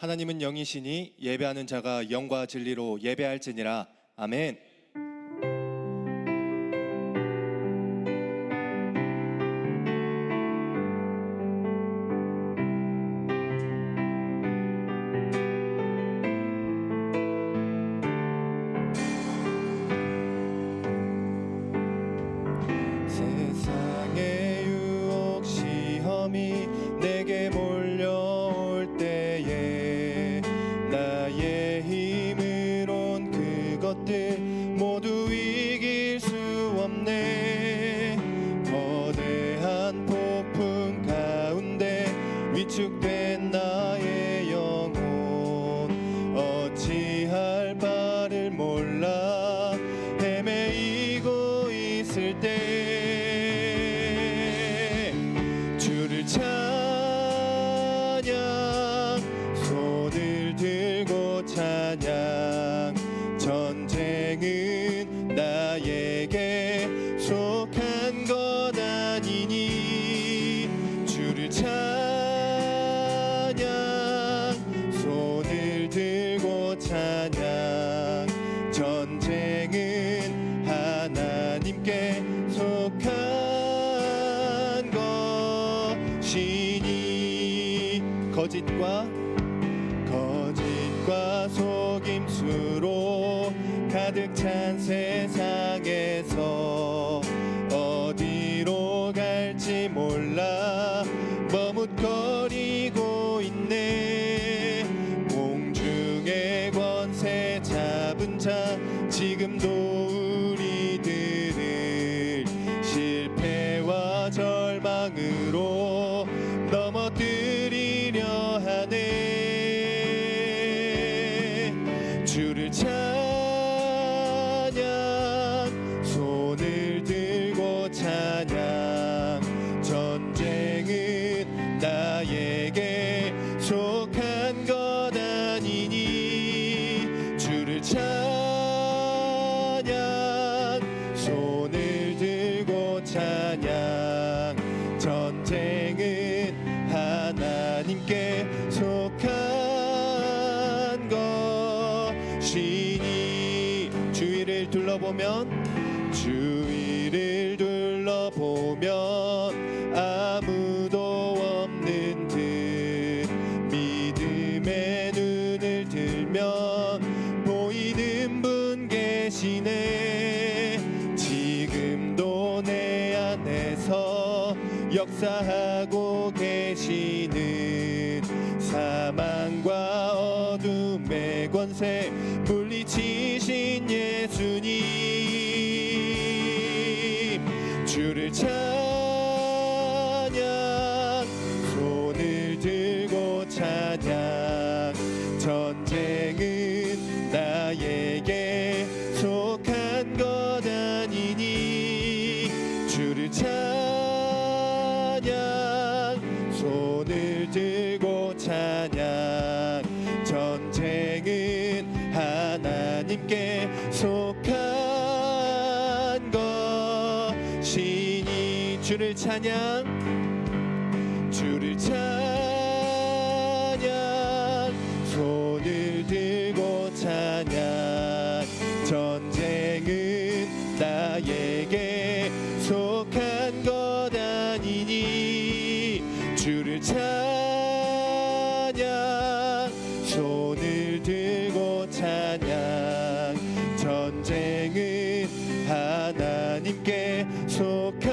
하나님은 영이시니 예배하는 자가 영과 진리로 예배할지니라. 아멘. 세상의 유혹 시험이 내게 몰려올 때에 나의 힘으론 그것들 모두 이길 수 없네. 거대한 폭풍 가운데 위축된 나의 영혼 어찌할 바를 몰라 헤매이고 있을 때 주를 찬양 손을 들고 찬양 전쟁은 나에게 속한 것 아니니 주를 찬양 손을 들고 찬양 전쟁은 하나님께 속한 것이니 거짓과 속임수로 가득 찬 세상에서 어디로 갈지 몰라 머뭇거리고 있네. 공중의 권세 잡은 자 지금도 우리들을 실패와 절망으로 넘어뜨리려 하네. 주를 찬양 손을 들고 찬양 전쟁은 나에게 속한 것 아니니 주를 찬양 손을 들고 찬양 전쟁은 하나님께 속한 것이니 주위를 둘러보면 아무도 없는 듯 믿음의 눈을 들면 보이는 분 계시네. 지금도 내 안에서 역사하고 계시는 사망과 어둠의 권세 물리치신 예수님 주를 찬양 손을 들고 찬양 전쟁은 나에게 속한 것 아니니 주를 찬양 손을 들고 찬양 전쟁은 하나님께 속한 것이니 주를 찬양 손을 들고 찬양 전쟁은 나에게 속한 것 아니니 주를 찬양 손을 들고 찬양 전쟁은 하나님께 속한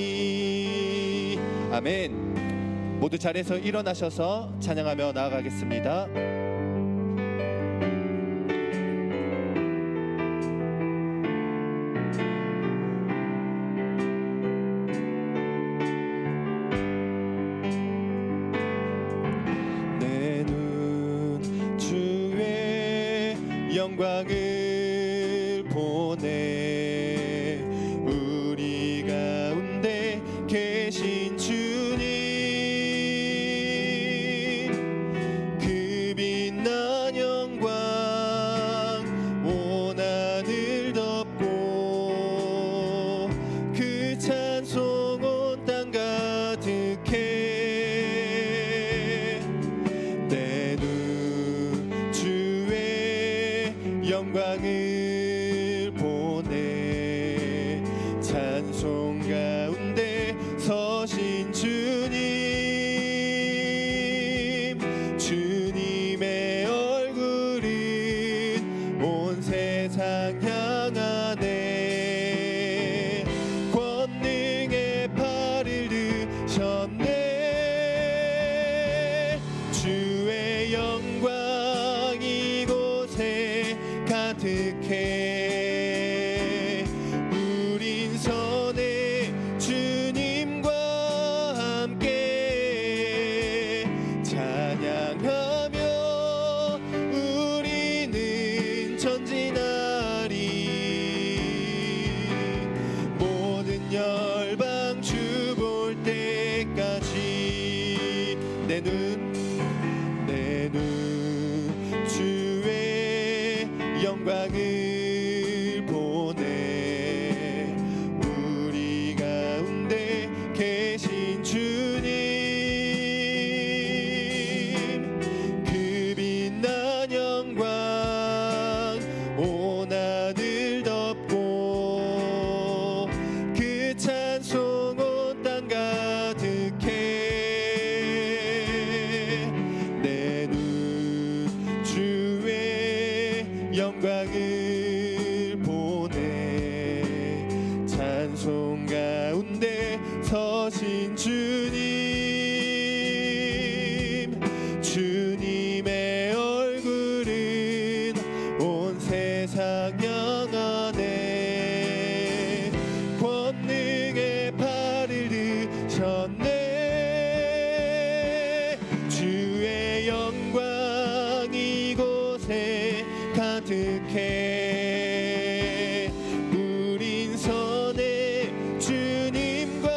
것이니 아멘. 모두 자리에서 일어나셔서 찬양하며 나아가겠습니다. 내 눈 주의 영광을 보네. 우리 가운데 계신 주님 그 빛난 영광 온 하늘 덮고 그 찬송 온 땅 가득해 오신 주님, 주님의 얼굴은 온 세상 향하네. 권능의 팔을 드셨네. 주의 영광 이곳에 가득해. 우린 선해 주님과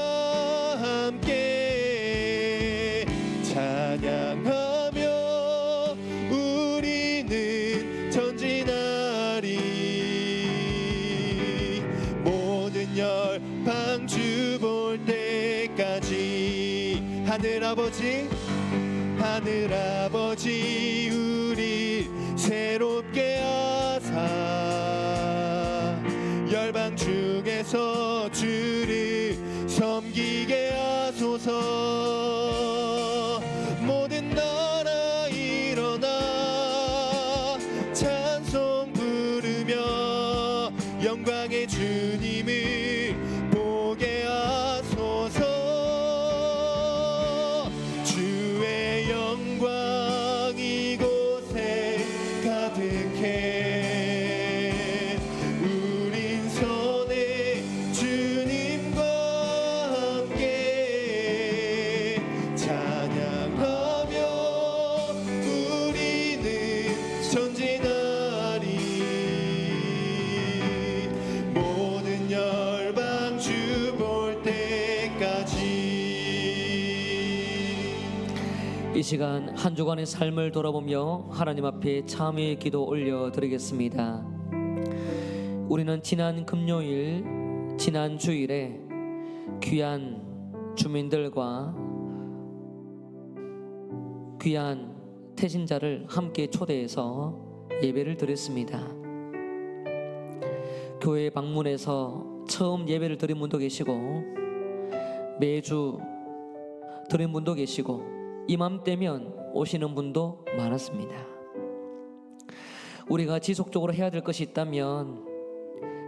함께 찬양하며 우리는 전진하리. 모든 열방 주 볼 때까지. 하늘아버지, 하늘아버지, 우리 새롭게 하사 열방 중에서 주를 섬기게 하소서. 모든 나라 일어나 찬송 부르며 영광의 주님을 보게 하소서. 주의 영광 이곳에 가득해. 우린 선해 주님과 함께 찬양하며 우리는 전진하리. 모든 열방 주 볼 때까지. 이 시간 한 주간의 삶을 돌아보며 하나님 앞에 참회의 기도 올려드리겠습니다. 우리는 지난 금요일, 지난 주일에 귀한 주민들과 귀한 태신자를 함께 초대해서 예배를 드렸습니다. 교회 방문해서 처음 예배를 드린 분도 계시고 매주 드린 분도 계시고 이맘때면 오시는 분도 많았습니다. 우리가 지속적으로 해야 될 것이 있다면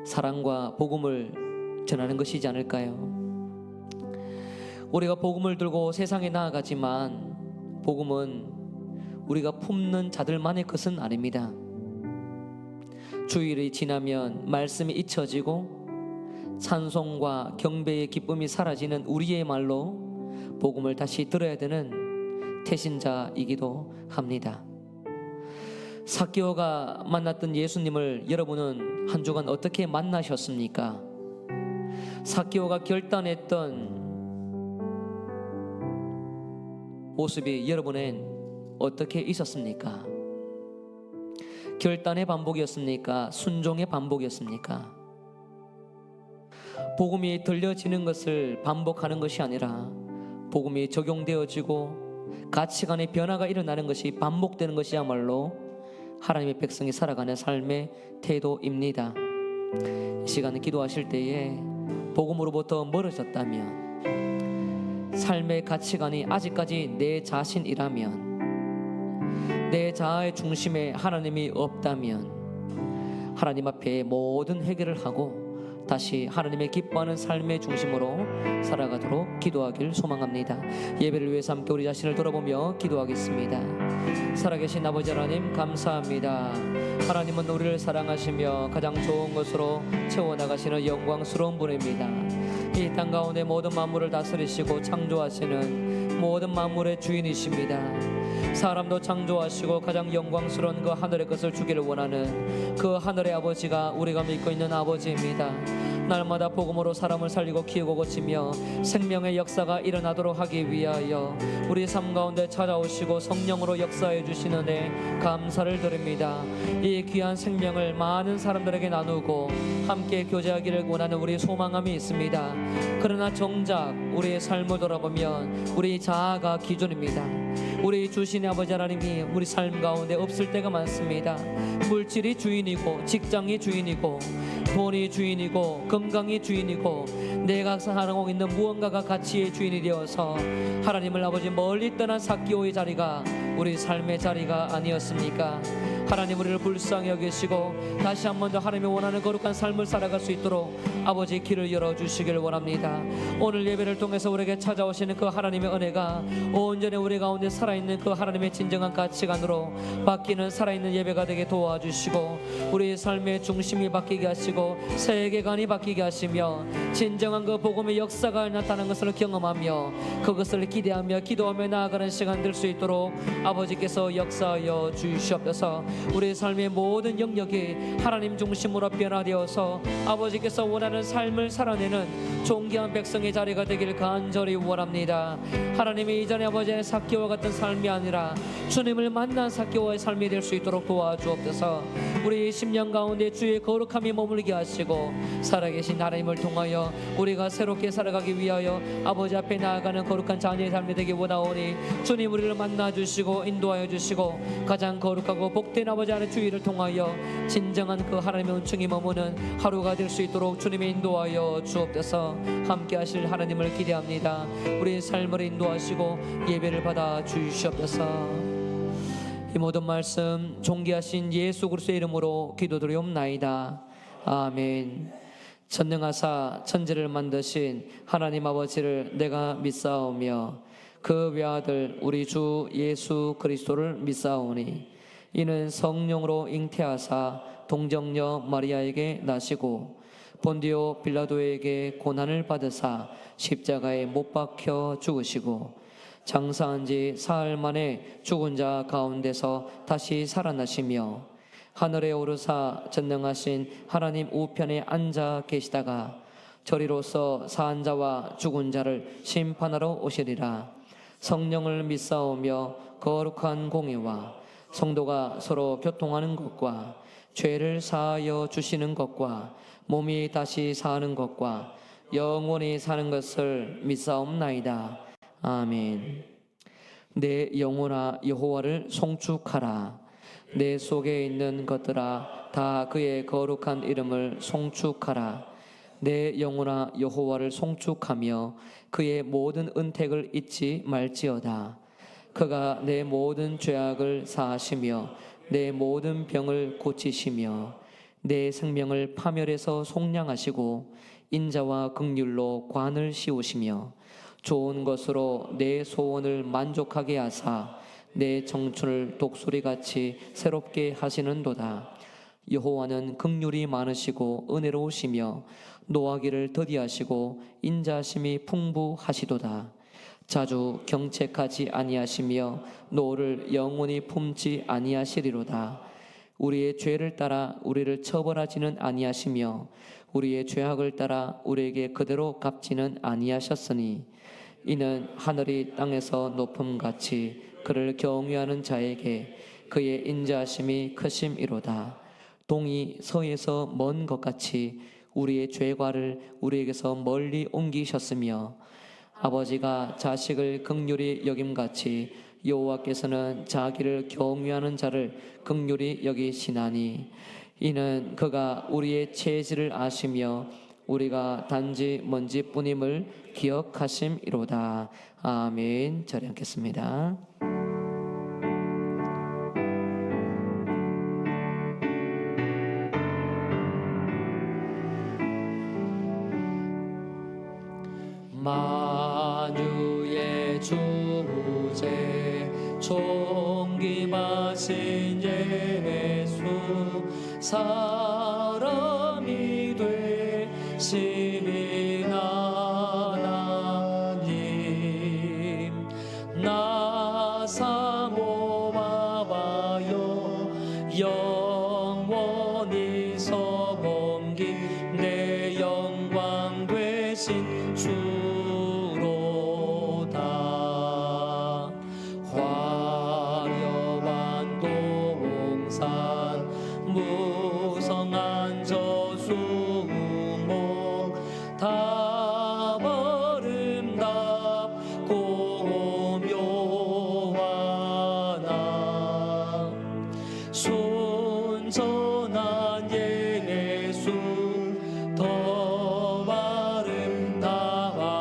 사랑과 복음을 전하는 것이지 않을까요? 우리가 복음을 들고 세상에 나아가지만 복음은 우리가 품는 자들만의 것은 아닙니다. 주일이 지나면 말씀이 잊혀지고 찬송과 경배의 기쁨이 사라지는 우리의 말로 복음을 다시 들어야 되는 태신자이기도 합니다. 삭개오가 만났던 예수님을 여러분은 한 주간 어떻게 만나셨습니까? 삭개오가 결단했던 모습이 여러분엔 어떻게 있었습니까? 결단의 반복이었습니까? 순종의 반복이었습니까? 복음이 들려지는 것을 반복하는 것이 아니라 복음이 적용되어지고 가치관의 변화가 일어나는 것이 반복되는 것이야말로 하나님의 백성이 살아가는 삶의 태도입니다. 이 시간에 기도하실 때에 복음으로부터 멀어졌다면, 삶의 가치관이 아직까지 내 자신이라면, 내 자아의 중심에 하나님이 없다면 하나님 앞에 모든 회개를 하고 다시 하나님의 기뻐하는 삶의 중심으로 살아가도록 기도하길 소망합니다. 예배를 위해서 함께 우리 자신을 돌아보며 기도하겠습니다. 살아계신 아버지 하나님, 감사합니다. 하나님은 우리를 사랑하시며 가장 좋은 것으로 채워나가시는 영광스러운 분입니다. 이 땅 가운데 모든 만물을 다스리시고 창조하시는 모든 만물의 주인이십니다. 사람도 창조하시고 가장 영광스러운 그 하늘의 것을 주기를 원하는 그 하늘의 아버지가 우리가 믿고 있는 아버지입니다. 날마다 복음으로 사람을 살리고 키우고 고치며 생명의 역사가 일어나도록 하기 위하여 우리 삶 가운데 찾아오시고 성령으로 역사해 주시는 애 감사를 드립니다. 이 귀한 생명을 많은 사람들에게 나누고 함께 교제하기를 원하는 우리 소망함이 있습니다. 그러나 정작 우리의 삶을 돌아보면 우리 자아가 기준입니다. 우리 주신 아버지 하나님이 우리 삶 가운데 없을 때가 많습니다. 물질이 주인이고 직장이 주인이고 돈이 주인이고 건강이 주인이고 내가 살아가고 있는 무언가가 가치의 주인이 되어서 하나님을 아버지 멀리 떠난 삭개오의 자리가 우리 삶의 자리가 아니었습니까? 하나님 우리를 불쌍히 여기시고 다시 한 번 더 하나님이 원하는 거룩한 삶을 살아갈 수 있도록 아버지 길을 열어주시길 원합니다. 오늘 예배를 통해서 우리에게 찾아오시는 그 하나님의 은혜가 온전히 우리 가운데 살아있는 그 하나님의 진정한 가치관으로 바뀌는 살아있는 예배가 되게 도와주시고 우리의 삶의 중심이 바뀌게 하시고 세계관이 바뀌게 하시며 진정한 그 복음의 역사가 나타나는 것을 경험하며 그것을 기대하며 기도하며 나아가는 시간 될 수 있도록 아버지께서 역사하여 주시옵소서. 우리의 삶의 모든 영역이 하나님 중심으로 변화되어서 아버지께서 원하는 삶을 살아내는 존귀한 백성의 자리가 되길 간절히 원합니다. 하나님이 이전에 아버지의 삭개와 같은 삶이 아니라 주님을 만난 삭개와의 삶이 될 수 있도록 도와주옵소서. 우리 심령 가운데 주의 거룩함이 머물게 하시고 살아계신 하나님을 통하여 우리가 새롭게 살아가기 위하여 아버지 앞에 나아가는 거룩한 자녀의 삶이 되기 원하오니 주님 우리를 만나 주시고 인도하여 주시고 가장 거룩하고 복된 아버지 안의 주의를 통하여 진정한 그 하나님의 은총이 머무는 하루가 될 수 있도록 주님의 인도하여 주옵소서. 함께 하실 하나님을 기대합니다. 우리의 삶을 인도하시고 예배를 받아 주시옵소서. 이 모든 말씀 존귀하신 예수 그리스도의 이름으로 기도드리옵나이다. 아멘. 전능하사 천지를 만드신 하나님 아버지를 내가 믿사오며 그 외아들 우리 주 예수 그리스도를 믿사오니 이는 성령으로 잉태하사 동정녀 마리아에게 나시고 본디오 빌라도에게 고난을 받으사 십자가에 못 박혀 죽으시고 장사한 지 사흘 만에 죽은 자 가운데서 다시 살아나시며 하늘에 오르사 전능하신 하나님 우편에 앉아 계시다가 저리로서 사한 자와 죽은 자를 심판하러 오시리라. 성령을 믿사오며 거룩한 공의와 성도가 서로 교통하는 것과 죄를 사하여 주시는 것과 몸이 다시 사는 것과 영원히 사는 것을 믿사옵나이다. 아멘. 내 영혼아 여호와를 송축하라. 내 속에 있는 것들아 다 그의 거룩한 이름을 송축하라. 내 영혼아 여호와를 송축하며 그의 모든 은택을 잊지 말지어다. 그가 내 모든 죄악을 사하시며 내 모든 병을 고치시며 내 생명을 파멸해서 속량하시고 인자와 긍휼로 관을 씌우시며 좋은 것으로 내 소원을 만족하게 하사 내 청춘을 독수리같이 새롭게 하시는도다. 여호와는 긍휼이 많으시고 은혜로우시며 노하기를 더디하시고 인자심이 풍부하시도다. 자주 경책하지 아니하시며 노를 영원히 품지 아니하시리로다. 우리의 죄를 따라 우리를 처벌하지는 아니하시며 우리의 죄악을 따라 우리에게 그대로 갚지는 아니하셨으니 이는 하늘이 땅에서 높음같이 그를 경외하는 자에게 그의 인자하심이 크심이로다. 동이 서에서 먼 것 같이 우리의 죄과를 우리에게서 멀리 옮기셨으며 아버지가 자식을 긍휼히 여김같이 여호와께서는 자기를 경외하는 자를 긍휼히 여기시나니 이는 그가 우리의 체질을 아시며 우리가 단지 먼지뿐임을 기억하심이로다. 아멘. 자리 앉겠습니다. 만유의 주제 존귀하신 예수 사람이 되시는 하나님 나 사모하여 영원히 섬긴 내 영광 되신 주로다. 화려한 동산 무성한 저수목 다 아름답고 묘하나 순전한 예수 더 아름다워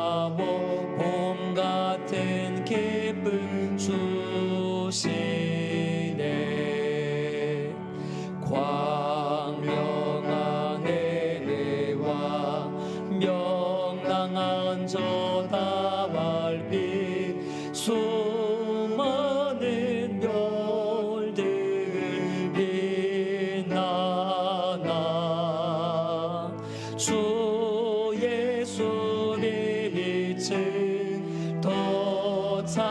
빛은 더 찬란하여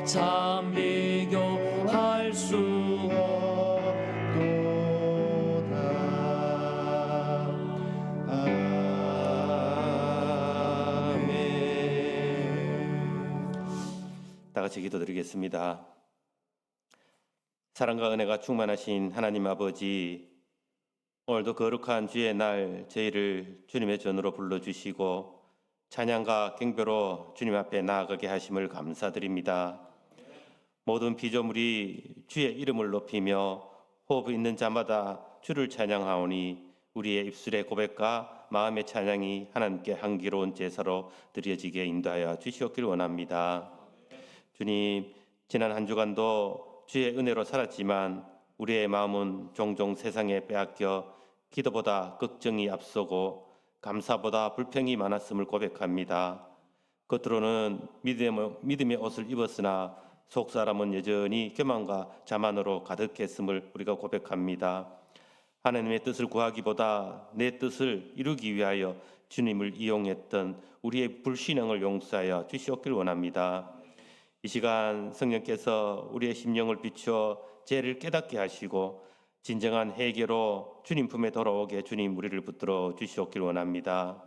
참 비교할 수 다 같이 기도드리겠습니다. 사랑과 은혜가 충만하신 하나님 아버지, 오늘도 거룩한 주의 날 저희를 주님의 전으로 불러주시고 찬양과 경배로 주님 앞에 나아가게 하심을 감사드립니다. 모든 피조물이 주의 이름을 높이며 호흡 있는 자마다 주를 찬양하오니 우리의 입술의 고백과 마음의 찬양이 하나님께 향기로운 제사로 드려지게 인도하여 주시옵길 원합니다. 주님, 지난 한 주간도 주의 은혜로 살았지만 우리의 마음은 종종 세상에 빼앗겨 기도보다 걱정이 앞서고 감사보다 불평이 많았음을 고백합니다. 겉으로는 믿음의 옷을 입었으나 속사람은 여전히 교만과 자만으로 가득했음을 우리가 고백합니다. 하나님의 뜻을 구하기보다 내 뜻을 이루기 위하여 주님을 이용했던 우리의 불신앙을 용서하여 주시옵길 원합니다. 이 시간 성령께서 우리의 심령을 비추어 죄를 깨닫게 하시고 진정한 회개로 주님 품에 돌아오게 주님 우리를 붙들어 주시옵길 원합니다.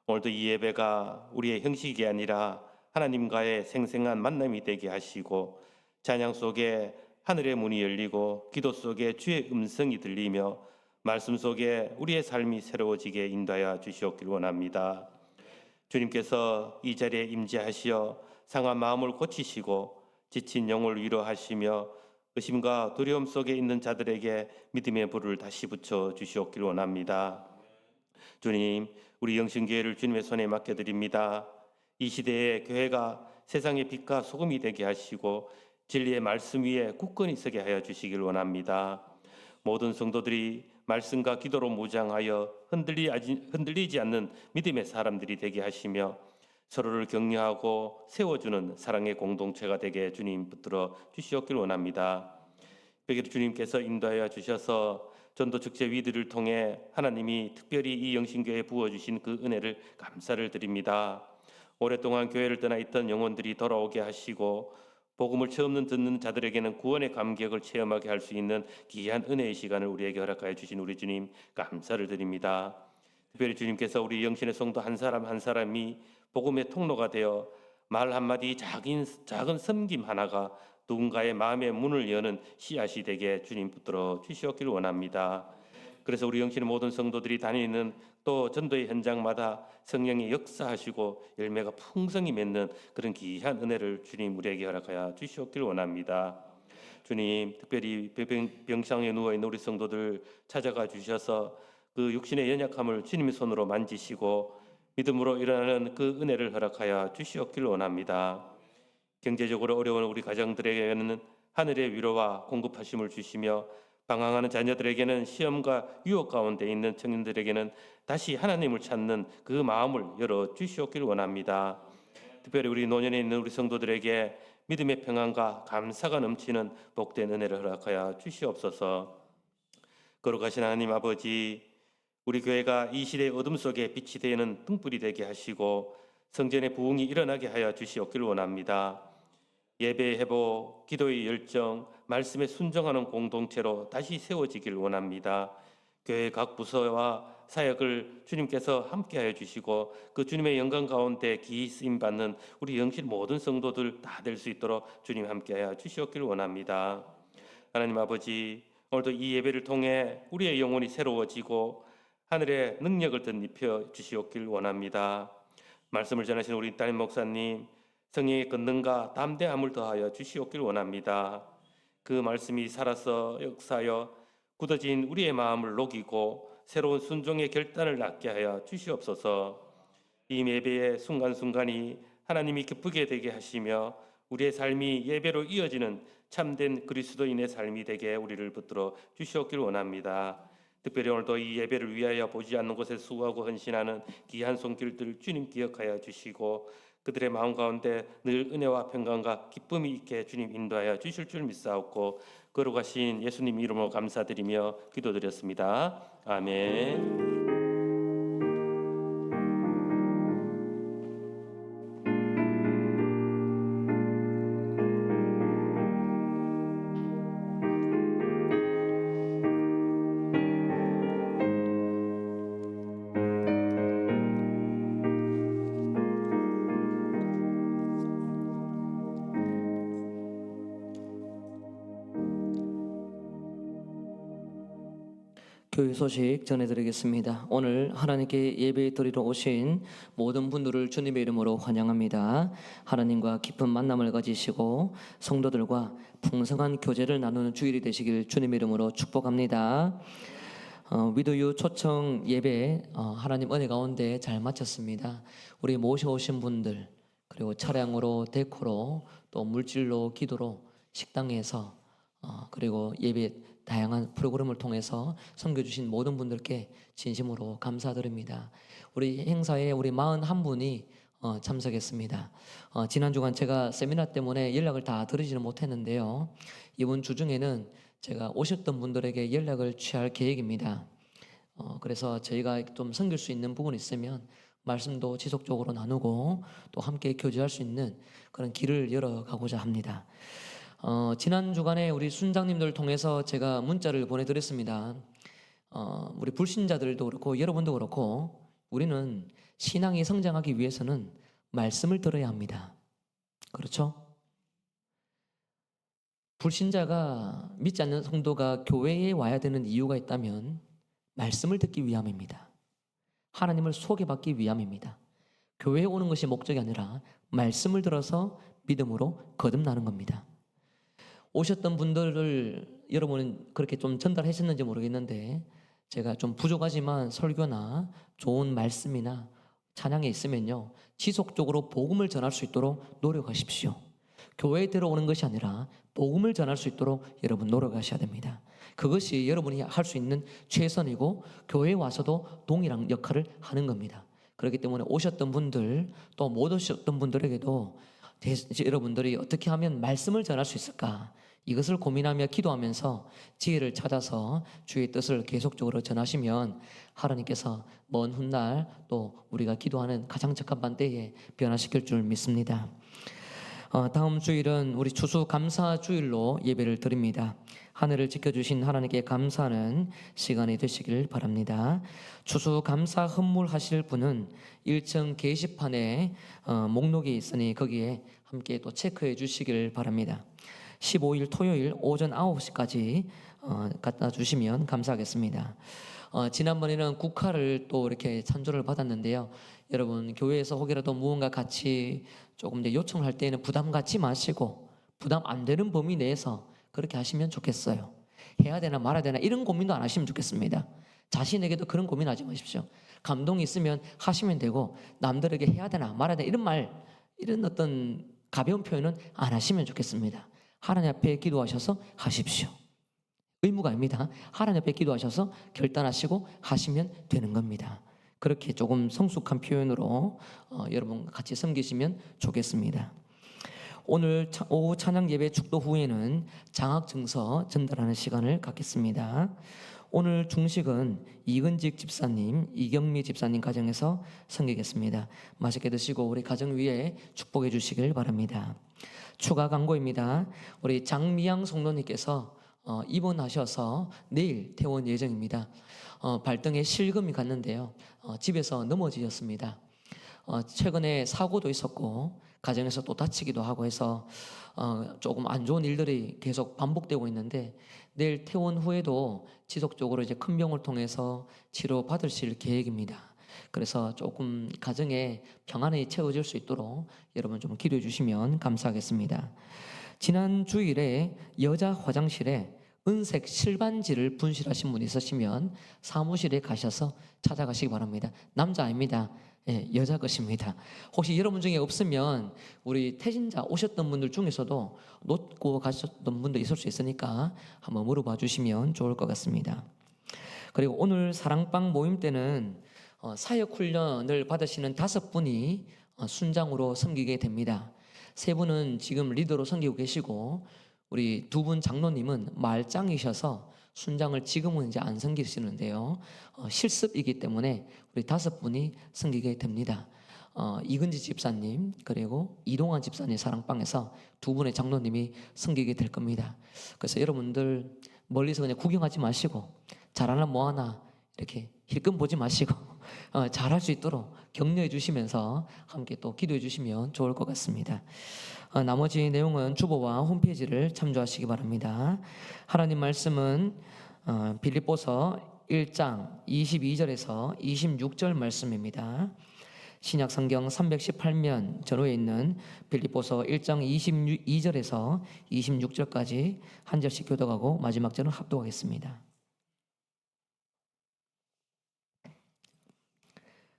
오늘도 이 예배가 우리의 형식이 아니라 하나님과의 생생한 만남이 되게 하시고 찬양 속에 하늘의 문이 열리고 기도 속에 주의 음성이 들리며 말씀 속에 우리의 삶이 새로워지게 인도하여 주시옵길 원합니다. 주님께서 이 자리에 임재하시어 상한 마음을 고치시고 지친 영을 위로하시며 의심과 두려움 속에 있는 자들에게 믿음의 불을 다시 붙여 주시옵길 원합니다. 주님, 우리 영신교회를 주님의 손에 맡겨드립니다. 이 시대에 교회가 세상의 빛과 소금이 되게 하시고 진리의 말씀 위에 굳건히 서게 하여 주시길 원합니다. 모든 성도들이 말씀과 기도로 무장하여 흔들리지 않는 믿음의 사람들이 되게 하시며 서로를 격려하고 세워주는 사랑의 공동체가 되게 주님 붙들어 주시옵길 원합니다. 특별히 주님께서 인도하여 주셔서 전도 축제 위들을 통해 하나님이 특별히 이 영신교회에 부어주신 그 은혜를 감사를 드립니다. 오랫동안 교회를 떠나 있던 영혼들이 돌아오게 하시고 복음을 처음 듣는 자들에게는 구원의 감격을 체험하게 할 수 있는 귀한 은혜의 시간을 우리에게 허락하여 주신 우리 주님 감사를 드립니다. 특별히 주님께서 우리 영신의 성도 한 사람 한 사람이 복음의 통로가 되어 말 한마디 작은 섬김 하나가 누군가의 마음의 문을 여는 씨앗이 되게 주님 붙들어 주시옵기를 원합니다. 그래서 우리 영신의 모든 성도들이 다니는 또 전도의 현장마다 성령이 역사하시고 열매가 풍성히 맺는 그런 귀한 은혜를 주님 우리에게 허락하여 주시옵기를 원합니다. 주님, 특별히 병상에 누워있는 우리 성도들 찾아가 주셔서 그 육신의 연약함을 주님의 손으로 만지시고 믿음으로 일어나는 그 은혜를 허락하여 주시옵기를 원합니다. 경제적으로 어려운 우리 가정들에게는 하늘의 위로와 공급하심을 주시며 방황하는 자녀들에게는 시험과 유혹 가운데 있는 청년들에게는 다시 하나님을 찾는 그 마음을 열어 주시옵기를 원합니다. 특별히 우리 노년에 있는 우리 성도들에게 믿음의 평안과 감사가 넘치는 복된 은혜를 허락하여 주시옵소서. 거룩하신 하나님 아버지, 우리 교회가 이 시대의 어둠 속에 빛이 되는 등불이 되게 하시고 성전의 부흥이 일어나게 하여 주시옵기를 원합니다. 예배의 회복, 기도의 열정, 말씀에 순종하는 공동체로 다시 세워지기를 원합니다. 교회 각 부서와 사역을 주님께서 함께하여 주시고 그 주님의 영광 가운데 기이 쓰임 받는 우리 영신 모든 성도들 다 될 수 있도록 주님 함께하여 주시옵기를 원합니다. 하나님 아버지, 오늘도 이 예배를 통해 우리의 영혼이 새로워지고 하늘의 능력을 덧입혀 주시옵기를 원합니다. 말씀을 전하신 우리 담임 목사님, 성령의 권능과 담대함을 더하여 주시옵기를 원합니다. 그 말씀이 살아서 역사하여 굳어진 우리의 마음을 녹이고 새로운 순종의 결단을 낳게 하여 주시옵소서. 이 예배의 순간순간이 하나님이 기쁘게 되게 하시며 우리의 삶이 예배로 이어지는 참된 그리스도인의 삶이 되게 우리를 붙들어 주시옵기를 원합니다. 특별히 오늘도 이 예배를 위하여 보지 않는 곳에 수고하고 헌신하는 귀한 손길들 주님 기억하여 주시고 그들의 마음 가운데 늘 은혜와 평강과 기쁨이 있게 주님 인도하여 주실 줄 믿사옵고 거룩하신 예수님 이름으로 감사드리며 기도드렸습니다. 아멘. 교회 소식 전해드리겠습니다. 오늘 하나님께 예배 드리러 오신 모든 분들을 주님의 이름으로 환영합니다. 하나님과 깊은 만남을 가지시고 성도들과 풍성한 교제를 나누는 주일이 되시길 주님의 이름으로 축복합니다. 위도유 초청 예배 하나님 은혜 가운데 잘 마쳤습니다. 우리 모셔오신 분들, 그리고 차량으로, 데코로, 또 물질로, 기도로, 식당에서 그리고 예배 다양한 프로그램을 통해서 섬겨주신 모든 분들께 진심으로 감사드립니다. 우리 행사에 우리 41분이 참석했습니다. 지난 주간 제가 세미나 때문에 연락을 다 드리지는 못했는데요. 이번 주 중에는 제가 오셨던 분들에게 연락을 취할 계획입니다. 그래서 저희가 좀 섬길 수 있는 부분이 있으면 말씀도 지속적으로 나누고 또 함께 교제할 수 있는 그런 길을 열어가고자 합니다. 지난 주간에 우리 순장님들 통해서 제가 문자를 보내드렸습니다. 우리 불신자들도 그렇고 여러분도 그렇고 우리는 신앙이 성장하기 위해서는 말씀을 들어야 합니다. 그렇죠? 불신자가 믿지 않는 성도가 교회에 와야 되는 이유가 있다면 말씀을 듣기 위함입니다. 하나님을 소개받기 위함입니다. 교회에 오는 것이 목적이 아니라 말씀을 들어서 믿음으로 거듭나는 겁니다. 오셨던 분들을 여러분은 그렇게 좀 전달하셨는지 모르겠는데 제가 좀 부족하지만 설교나 좋은 말씀이나 찬양에 있으면요 지속적으로 복음을 전할 수 있도록 노력하십시오. 교회에 들어오는 것이 아니라 복음을 전할 수 있도록 여러분 노력하셔야 됩니다. 그것이 여러분이 할 수 있는 최선이고 교회에 와서도 동일한 역할을 하는 겁니다. 그렇기 때문에 오셨던 분들 또 못 오셨던 분들에게도 여러분들이 어떻게 하면 말씀을 전할 수 있을까 이것을 고민하며 기도하면서 지혜를 찾아서 주의 뜻을 계속적으로 전하시면 하나님께서 먼 훗날 또 우리가 기도하는 가장 적합한 때에 변화시킬 줄 믿습니다. 다음 주일은 우리 추수감사 주일로 예배를 드립니다. 하늘을 지켜주신 하나님께 감사하는 시간이 되시길 바랍니다. 추수감사 헌물하실 분은 1층 게시판에 목록이 있으니 거기에 함께 또 체크해 주시길 바랍니다. 15일 토요일 오전 9시까지 갖다 주시면 감사하겠습니다. 지난번에는 국화를 또 이렇게 찬조를 받았는데요. 여러분 교회에서 혹이라도 무언가 같이 조금 더 요청할 때에는 부담 갖지 마시고 부담 안 되는 범위 내에서 그렇게 하시면 좋겠어요. 해야 되나 말아야 되나 이런 고민도 안 하시면 좋겠습니다. 자신에게도 그런 고민하지 마십시오. 감동이 있으면 하시면 되고 남들에게 해야 되나 말아야 되나 이런 어떤 가벼운 표현은 안 하시면 좋겠습니다. 하나님 앞에 기도하셔서 하십시오. 의무가 아닙니다. 하나님 앞에 기도하셔서 결단하시고 하시면 되는 겁니다. 그렇게 조금 성숙한 표현으로 여러분 같이 섬기시면 좋겠습니다. 오늘 오후 찬양 예배 축도 후에는 장학증서 전달하는 시간을 갖겠습니다. 오늘 중식은 이근직 집사님, 이경미 집사님 가정에서 섬기겠습니다. 맛있게 드시고 우리 가정 위에 축복해 주시길 바랍니다. 추가 광고입니다. 우리 장미양 성도님께서 입원하셔서 내일 퇴원 예정입니다. 발등에 실금이 갔는데요. 집에서 넘어지셨습니다. 최근에 사고도 있었고 가정에서 또 다치기도 하고 해서 조금 안 좋은 일들이 계속 반복되고 있는데 내일 퇴원 후에도 지속적으로 이제 큰 병을 통해서 치료 받으실 계획입니다. 그래서 조금 가정에 평안이 채워질 수 있도록 여러분 좀 기도해 주시면 감사하겠습니다. 지난 주일에 여자 화장실에 은색 실반지를 분실하신 분이 있으시면 사무실에 가셔서 찾아가시기 바랍니다. 남자 아닙니다. 예, 여자 것입니다. 혹시 여러분 중에 없으면 우리 태신자 오셨던 분들 중에서도 놓고 가셨던 분도 있을 수 있으니까 한번 물어봐 주시면 좋을 것 같습니다. 그리고 오늘 사랑방 모임 때는 사역훈련을 받으시는 5분이 순장으로 섬기게 됩니다. 3분은 지금 리더로 섬기고 계시고 우리 2분 장로님은 말장이셔서 순장을 지금은 이제 안 섬기시는데요. 실습이기 때문에 우리 5분이 섬기게 됩니다. 이근지 집사님 그리고 이동환 집사님 사랑방에서 2분의 장로님이 섬기게 될 겁니다. 그래서 여러분들 멀리서 그냥 구경하지 마시고 잘하나 뭐하나 이렇게 힐끔 보지 마시고 잘할 수 있도록 격려해 주시면서 함께 또 기도해 주시면 좋을 것 같습니다. 나머지 내용은 주보와 홈페이지를 참조하시기 바랍니다. 하나님 말씀은 빌립보서 1장 22절에서 26절 말씀입니다. 신약 성경 318면 전후에 있는 빌립보서 1장 22절에서 26절까지 한 절씩 교독하고 마지막 절은 합독하겠습니다.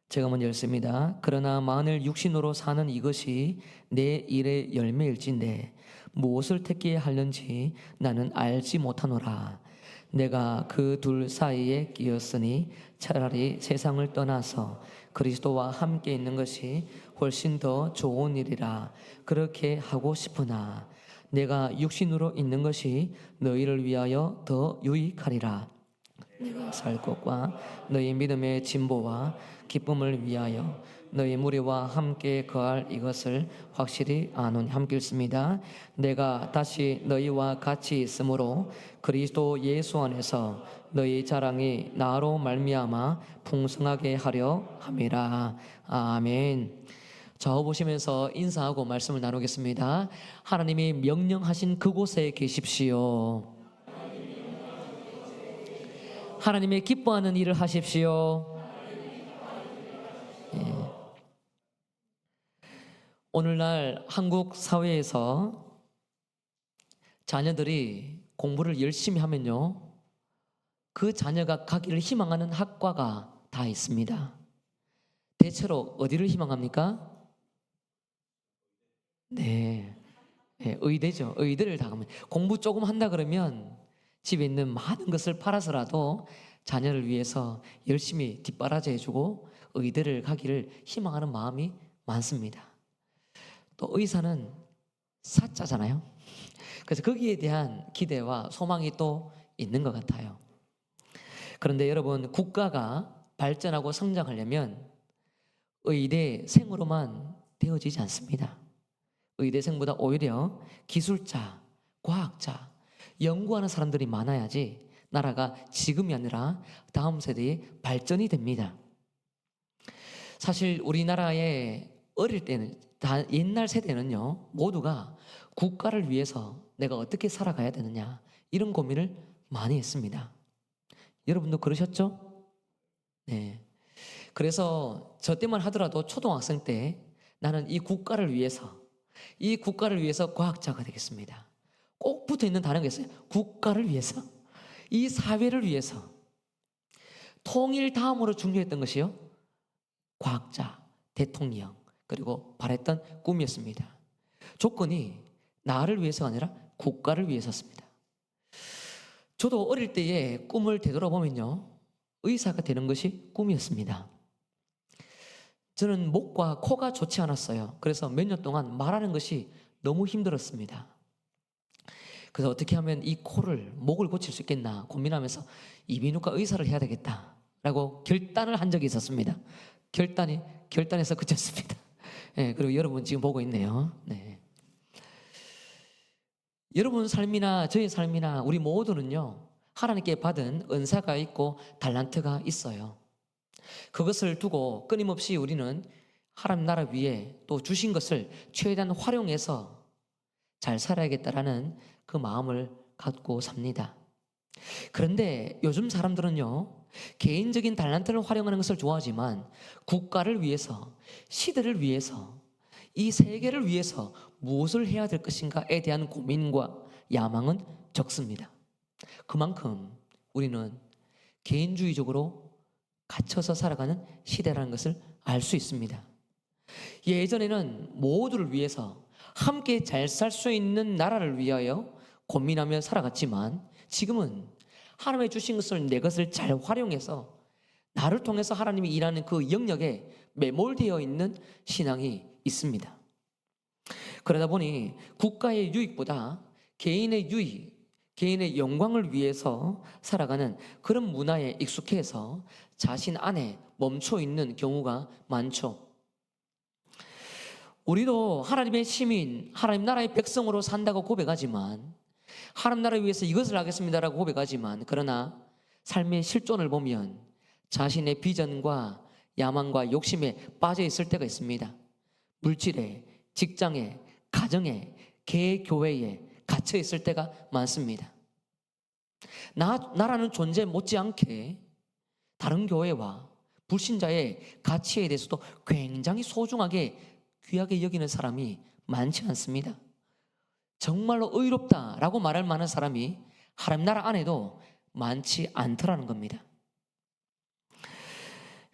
제가 먼저 읽습니다. 그러나 만일 육신으로 사는 이것이 내 일의 열매일진데 무엇을 택해야 하는지 나는 알지 못하노라. 내가 그 둘 사이에 끼었으니 차라리 세상을 떠나서 그리스도와 함께 있는 것이 훨씬 더 좋은 일이라. 그렇게 하고 싶으나 내가 육신으로 있는 것이 너희를 위하여 더 유익하리라. 내가 살 것과 너희 믿음의 진보와 기쁨을 위하여 너희 무리와 함께 거할 이것을 확실히 아노니. 함께 읽습니다. 내가 다시 너희와 같이 있으므로 그리스도 예수 안에서 너희 자랑이 나로 말미암아 풍성하게 하려 함이라. 아멘. 저 보시면서 인사하고 말씀을 나누겠습니다. 하나님이 명령하신 그곳에 계십시오. 하나님의 기뻐하는 일을 하십시오. 오늘날 한국 사회에서 자녀들이 공부를 열심히 하면요, 그 자녀가 가기를 희망하는 학과가 다 있습니다. 대체로 어디를 희망합니까? 네, 의대죠. 의대를 다 가면 공부 조금 한다 그러면 집에 있는 많은 것을 팔아서라도 자녀를 위해서 열심히 뒷바라지 해주고 의대를 가기를 희망하는 마음이 많습니다. 또 의사는 사자잖아요. 그래서 거기에 대한 기대와 소망이 또 있는 것 같아요. 그런데 여러분, 국가가 발전하고 성장하려면 의대생으로만 되어지지 않습니다. 의대생보다 오히려 기술자, 과학자, 연구하는 사람들이 많아야지 나라가 지금이 아니라 다음 세대의 발전이 됩니다. 사실 우리나라에 어릴 때는, 다 옛날 세대는요, 모두가 국가를 위해서 내가 어떻게 살아가야 되느냐, 이런 고민을 많이 했습니다. 여러분도 그러셨죠? 네. 그래서 저 때만 하더라도 초등학생 때 나는 이 국가를 위해서 과학자가 되겠습니다. 꼭 붙어 있는 단어가 있어요. 국가를 위해서, 이 사회를 위해서. 통일 다음으로 중요했던 것이요, 과학자, 대통령, 그리고 바랬던 꿈이었습니다. 조건이 나를 위해서가 아니라 국가를 위해서였습니다. 저도 어릴 때의 꿈을 되돌아보면요, 의사가 되는 것이 꿈이었습니다. 저는 목과 코가 좋지 않았어요. 그래서 몇 년 동안 말하는 것이 너무 힘들었습니다. 그래서 어떻게 하면 이 목을 고칠 수 있겠나 고민하면서 이비인후과 의사를 해야 되겠다라고 결단을 한 적이 있었습니다. 결단해서 그쳤습니다. 네, 그리고 여러분 지금 보고 있네요. 네. 여러분 삶이나 저의 삶이나 우리 모두는요, 하나님께 받은 은사가 있고 달란트가 있어요. 그것을 두고 끊임없이 우리는 하나님 나라 위에 또 주신 것을 최대한 활용해서 잘 살아야겠다라는 그 마음을 갖고 삽니다. 그런데 요즘 사람들은요, 개인적인 달란트를 활용하는 것을 좋아하지만 국가를 위해서, 시대를 위해서, 이 세계를 위해서 무엇을 해야 될 것인가에 대한 고민과 야망은 적습니다. 그만큼 우리는 개인주의적으로 갇혀서 살아가는 시대라는 것을 알 수 있습니다. 예전에는 모두를 위해서 함께 잘 살 수 있는 나라를 위하여 고민하며 살아갔지만 지금은 하나님의 주신 것을, 내 것을 잘 활용해서 나를 통해서 하나님이 일하는 그 영역에 매몰되어 있는 신앙이 있습니다. 그러다 보니 국가의 유익보다 개인의 유익, 개인의 영광을 위해서 살아가는 그런 문화에 익숙해서 자신 안에 멈춰 있는 경우가 많죠. 우리도 하나님의 시민, 하나님 나라의 백성으로 산다고 고백하지만, 하나님 나라를 위해서 이것을 하겠습니다라고 고백하지만, 그러나 삶의 실존을 보면 자신의 비전과 야망과 욕심에 빠져 있을 때가 있습니다. 물질에, 직장에, 가정에, 교회에 갇혀 있을 때가 많습니다. 나라는 존재 못지않게 다른 교회와 불신자의 가치에 대해서도 굉장히 소중하게 귀하게 여기는 사람이 많지 않습니다. 정말로 의롭다라고 말할 만한 사람이 하나님 나라 안에도 많지 않더라는 겁니다.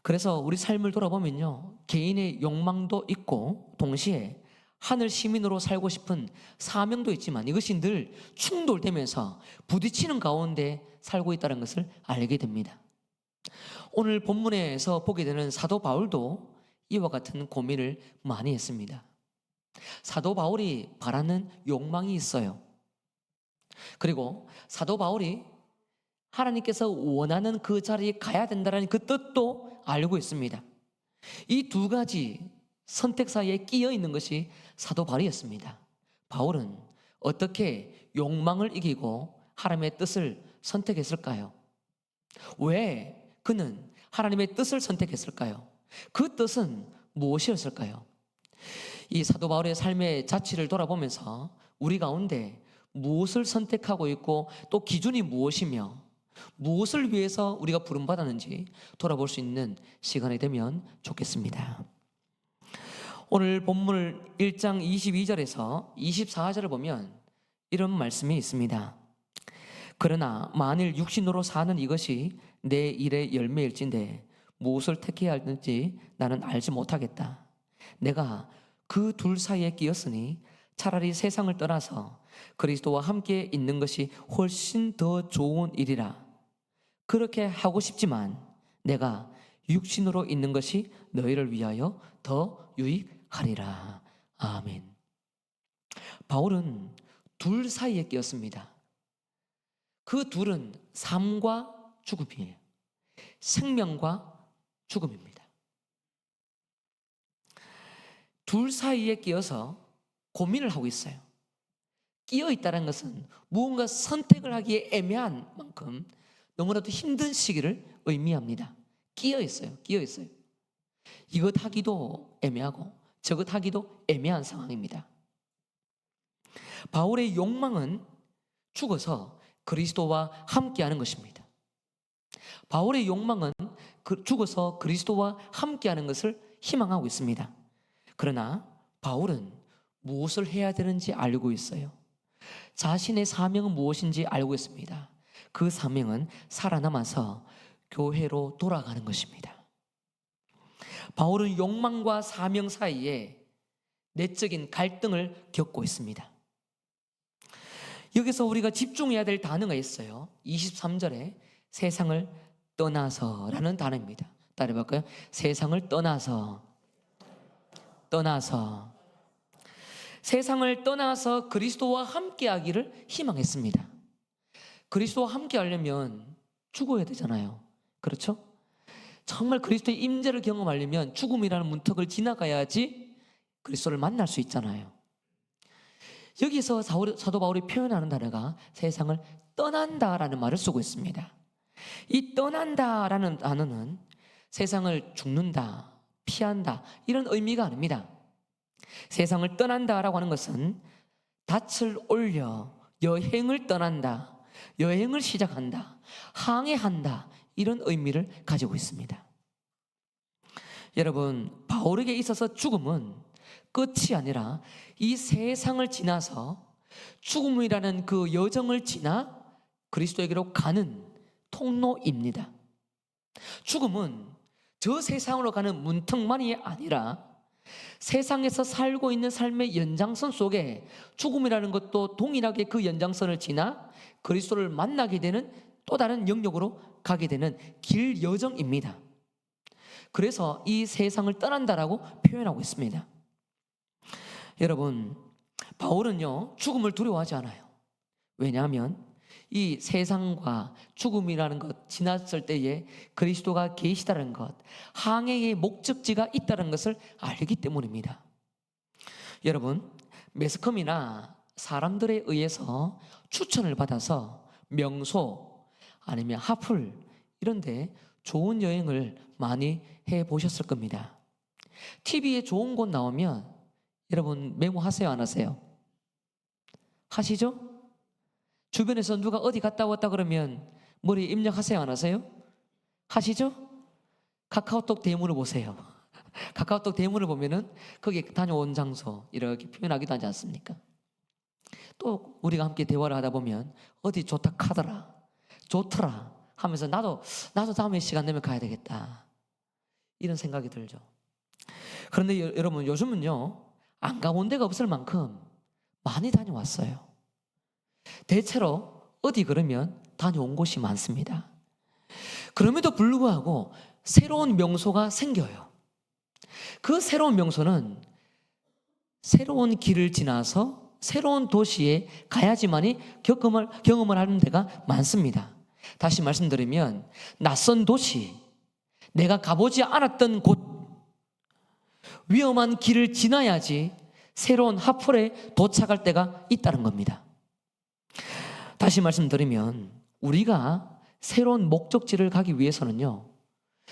그래서 우리 삶을 돌아보면요, 개인의 욕망도 있고 동시에 하늘 시민으로 살고 싶은 사명도 있지만 이것이 늘 충돌되면서 부딪히는 가운데 살고 있다는 것을 알게 됩니다. 오늘 본문에서 보게 되는 사도 바울도 이와 같은 고민을 많이 했습니다. 사도 바울이 바라는 욕망이 있어요. 그리고 사도 바울이 하나님께서 원하는 그 자리에 가야 된다는 그 뜻도 알고 있습니다. 이 두 가지 선택 사이에 끼어 있는 것이 사도 바울이었습니다. 바울은 어떻게 욕망을 이기고 하나님의 뜻을 선택했을까요? 왜 그는 하나님의 뜻을 선택했을까요? 그 뜻은 무엇이었을까요? 이 사도 바울의 삶의 자취를 돌아보면서 우리 가운데 무엇을 선택하고 있고 또 기준이 무엇이며 무엇을 위해서 우리가 부름받았는지 돌아볼 수 있는 시간이 되면 좋겠습니다. 오늘 본문 1장 22절에서 24절을 보면 이런 말씀이 있습니다. 그러나 만일 육신으로 사는 이것이 내 일의 열매일진데 무엇을 택해야 할지 나는 알지 못하겠다. 내가 그 둘 사이에 끼었으니 차라리 세상을 떠나서 그리스도와 함께 있는 것이 훨씬 더 좋은 일이라. 그렇게 하고 싶지만 내가 육신으로 있는 것이 너희를 위하여 더 유익하리라. 아멘. 바울은 둘 사이에 끼었습니다. 그 둘은 삶과 죽음이에요. 생명과 죽음입니다. 둘 사이에 끼어서 고민을 하고 있어요. 끼어 있다는 것은 무언가 선택을 하기에 애매한 만큼 너무나도 힘든 시기를 의미합니다. 끼어 있어요. 끼어 있어요. 이것 하기도 애매하고 저것 하기도 애매한 상황입니다. 바울의 욕망은 죽어서 그리스도와 함께하는 것입니다. 바울의 욕망은 죽어서 그리스도와 함께하는 것을 희망하고 있습니다. 그러나 바울은 무엇을 해야 되는지 알고 있어요. 자신의 사명은 무엇인지 알고 있습니다. 그 사명은 살아남아서 교회로 돌아가는 것입니다. 바울은 욕망과 사명 사이에 내적인 갈등을 겪고 있습니다. 여기서 우리가 집중해야 될 단어가 있어요. 23절에 세상을 떠나서라는 단어입니다. 따라해볼까요? 세상을 떠나서. 세상을 떠나서 그리스도와 함께하기를 희망했습니다. 그리스도와 함께하려면 죽어야 되잖아요. 그렇죠? 정말 그리스도의 임재를 경험하려면 죽음이라는 문턱을 지나가야지 그리스도를 만날 수 있잖아요. 여기서 사도 바울이 표현하는 단어가 세상을 떠난다라는 말을 쓰고 있습니다. 이 떠난다라는 단어는 세상을 죽는다, 피한다 이런 의미가 아닙니다. 세상을 떠난다라고 하는 것은 닻을 올려 여행을 떠난다, 여행을 시작한다, 항해한다 이런 의미를 가지고 있습니다. 여러분, 바울에게 있어서 죽음은 끝이 아니라 이 세상을 지나서 죽음이라는 그 여정을 지나 그리스도에게로 가는 통로입니다. 죽음은 저 세상으로 가는 문턱만이 아니라 세상에서 살고 있는 삶의 연장선 속에 죽음이라는 것도 동일하게 그 연장선을 지나 그리스도를 만나게 되는 또 다른 영역으로 가게 되는 길 여정입니다. 그래서 이 세상을 떠난다라고 표현하고 있습니다. 여러분, 바울은요 죽음을 두려워하지 않아요. 왜냐하면 이 세상과 죽음이라는 것 지났을 때에 그리스도가 계시다는 것, 항해의 목적지가 있다는 것을 알기 때문입니다. 여러분, 매스컴이나 사람들에 의해서 추천을 받아서 명소 아니면 하플 이런 데 좋은 여행을 많이 해보셨을 겁니다. TV에 좋은 곳 나오면 여러분 메모하세요, 안 하세요? 하시죠? 주변에서 누가 어디 갔다 왔다 그러면 머리에 입력하세요, 안 하세요? 하시죠? 카카오톡 대문을 보세요. 카카오톡 대문을 보면은 거기에 다녀온 장소 이렇게 표현하기도 하지 않습니까? 또 우리가 함께 대화를 하다 보면 어디 좋다 카더라, 좋더라 하면서 나도 다음에 시간 되면 가야 되겠다 이런 생각이 들죠. 그런데 여러분 요즘은요 안 가본 데가 없을 만큼 많이 다녀왔어요. 대체로 어디 그러면 다녀온 곳이 많습니다. 그럼에도 불구하고 새로운 명소가 생겨요. 그 새로운 명소는 새로운 길을 지나서 새로운 도시에 가야지만이 경험을 하는 데가 많습니다. 다시 말씀드리면 낯선 도시, 내가 가보지 않았던 곳, 위험한 길을 지나야지 새로운 하플에 도착할 때가 있다는 겁니다. 다시 말씀드리면 우리가 새로운 목적지를 가기 위해서는요,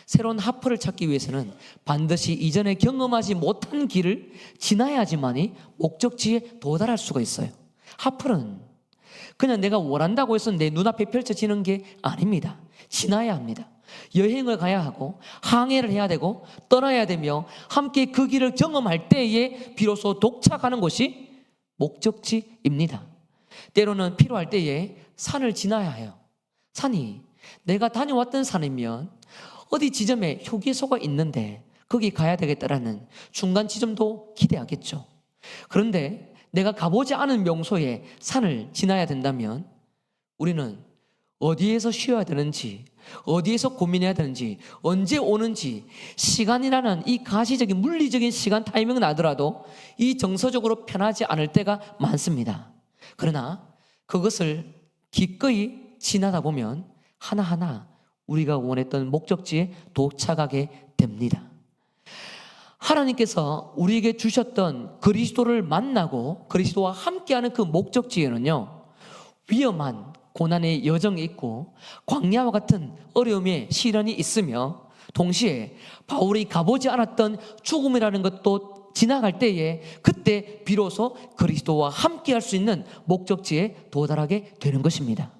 새로운 하플을 찾기 위해서는 반드시 이전에 경험하지 못한 길을 지나야지만이 목적지에 도달할 수가 있어요. 하플은 그냥 내가 원한다고 해서 내 눈앞에 펼쳐지는 게 아닙니다. 지나야 합니다. 여행을 가야 하고 항해를 해야 되고 떠나야 되며 함께 그 길을 경험할 때에 비로소 도착하는 곳이 목적지입니다. 때로는 필요할 때에 산을 지나야 해요. 산이 내가 다녀왔던 산이면 어디 지점에 휴게소가 있는데 거기 가야 되겠다라는 중간 지점도 기대하겠죠. 그런데 내가 가보지 않은 명소에 산을 지나야 된다면 우리는 어디에서 쉬어야 되는지, 어디에서 고민해야 되는지, 언제 오는지, 시간이라는 이 가시적인 물리적인 시간 타이밍은 나더라도 이 정서적으로 편하지 않을 때가 많습니다. 그러나 그것을 기꺼이 지나다 보면 하나하나 우리가 원했던 목적지에 도착하게 됩니다. 하나님께서 우리에게 주셨던 그리스도를 만나고 그리스도와 함께하는 그 목적지에는요, 위험한 고난의 여정이 있고 광야와 같은 어려움의 시련이 있으며 동시에 바울이 가보지 않았던 죽음이라는 것도 지나갈 때에 그때 비로소 그리스도와 함께할 수 있는 목적지에 도달하게 되는 것입니다.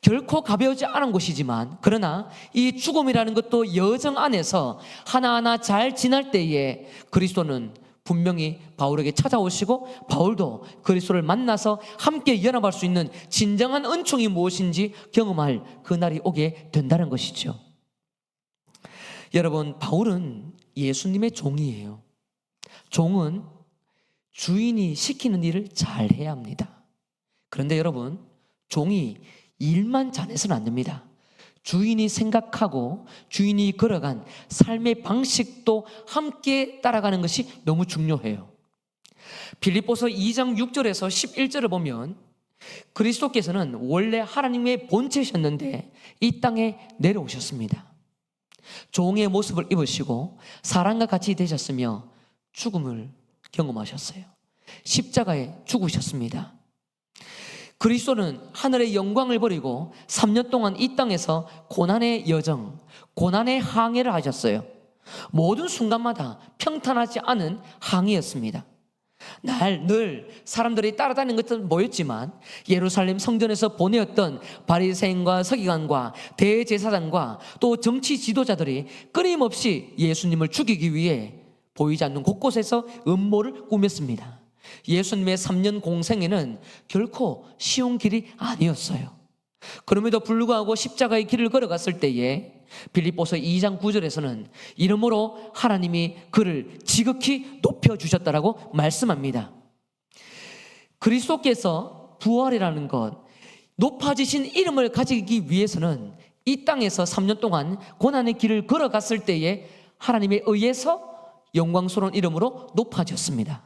결코 가벼우지 않은 곳이지만 그러나 이 죽음이라는 것도 여정 안에서 하나하나 잘 지날 때에 그리스도는 분명히 바울에게 찾아오시고 바울도 그리스도를 만나서 함께 연합할 수 있는 진정한 은총이 무엇인지 경험할 그날이 오게 된다는 것이죠. 여러분, 바울은 예수님의 종이에요. 종은 주인이 시키는 일을 잘 해야 합니다. 그런데 여러분, 종이 일만 잘해서는 안 됩니다. 주인이 생각하고 주인이 걸어간 삶의 방식도 함께 따라가는 것이 너무 중요해요. 빌립보서 2장 6절에서 11절을 보면 그리스도께서는 원래 하나님의 본체셨는데 이 땅에 내려오셨습니다. 종의 모습을 입으시고 사람과 같이 되셨으며 죽음을 경험하셨어요. 십자가에 죽으셨습니다. 그리스도는 하늘의 영광을 버리고 3년 동안 이 땅에서 고난의 여정, 고난의 항해를 하셨어요. 모든 순간마다 평탄하지 않은 항해였습니다. 늘 사람들이 따라다니는 것들은 모였지만 예루살렘 성전에서 보내었던 바리새인과 서기관과 대제사장과 또 정치 지도자들이 끊임없이 예수님을 죽이기 위해 보이지 않는 곳곳에서 음모를 꾸몄습니다. 예수님의 3년 공생에는 결코 쉬운 길이 아니었어요. 그럼에도 불구하고 십자가의 길을 걸어갔을 때에 빌립보서 2장 9절에서는 이러므로 하나님이 그를 지극히 높여주셨다라고 말씀합니다. 그리스도께서 부활이라는 것, 높아지신 이름을 가지기 위해서는 이 땅에서 3년 동안 고난의 길을 걸어갔을 때에 하나님에 의해서 영광스러운 이름으로 높아졌습니다.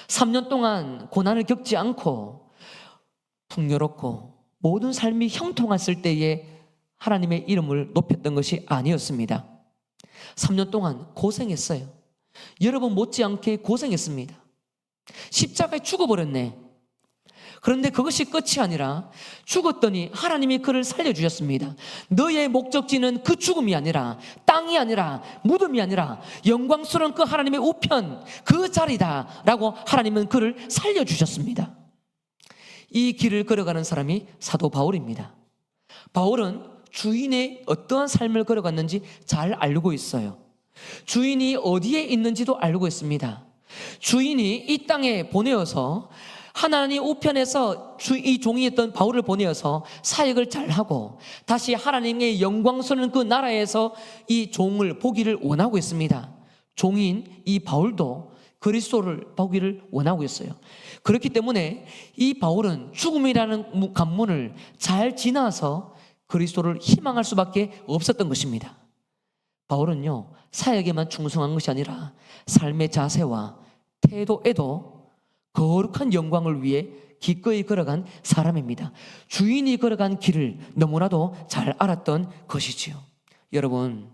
3년 동안 고난을 겪지 않고 풍요롭고 모든 삶이 형통했을 때에 하나님의 이름을 높였던 것이 아니었습니다. 3년 동안 고생했어요. 여러분 못지않게 고생했습니다. 십자가에 죽어버렸네. 그런데 그것이 끝이 아니라 죽었더니 하나님이 그를 살려주셨습니다. 너의 목적지는 그 죽음이 아니라 땅이 아니라 무덤이 아니라 영광스러운 그 하나님의 우편 그 자리다 라고 하나님은 그를 살려주셨습니다. 이 길을 걸어가는 사람이 사도 바울입니다. 바울은 주인의 어떠한 삶을 걸어갔는지 잘 알고 있어요. 주인이 어디에 있는지도 알고 있습니다. 주인이 이 땅에 보내어서 하나님 우편에서 이 종이었던 바울을 보내어서 사역을 잘하고 다시 하나님의 영광스러운 그 나라에서 이 종을 보기를 원하고 있습니다. 종인 이 바울도 그리스도를 보기를 원하고 있어요. 그렇기 때문에 이 바울은 죽음이라는 관문을 잘 지나서 그리스도를 희망할 수밖에 없었던 것입니다. 바울은요, 사역에만 충성한 것이 아니라 삶의 자세와 태도에도 거룩한 영광을 위해 기꺼이 걸어간 사람입니다. 주인이 걸어간 길을 너무나도 잘 알았던 것이지요. 여러분,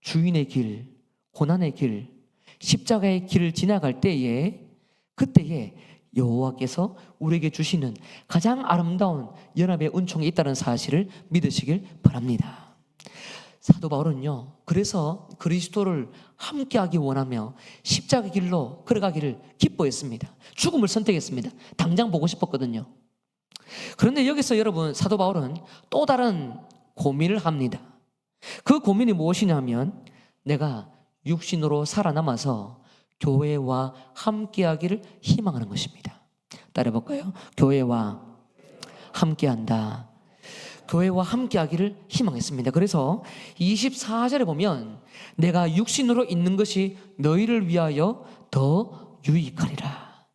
주인의 길, 고난의 길, 십자가의 길을 지나갈 때에 그때에 여호와께서 우리에게 주시는 가장 아름다운 연합의 은총이 있다는 사실을 믿으시길 바랍니다. 사도 바울은요, 그래서 그리스도를 함께하기 원하며 십자가 길로 걸어가기를 기뻐했습니다. 죽음을 선택했습니다. 당장 보고 싶었거든요. 그런데 여기서 여러분, 사도 바울은 또 다른 고민을 합니다. 그 고민이 무엇이냐면 내가 육신으로 살아남아서 교회와 함께하기를 희망하는 것입니다. 따라해볼까요? 교회와 함께한다. 교회와 함께하기를 희망했습니다. 그래서 24절에 보면 내가 육신으로 있는 것이 너희를 위하여 더 유익하리라.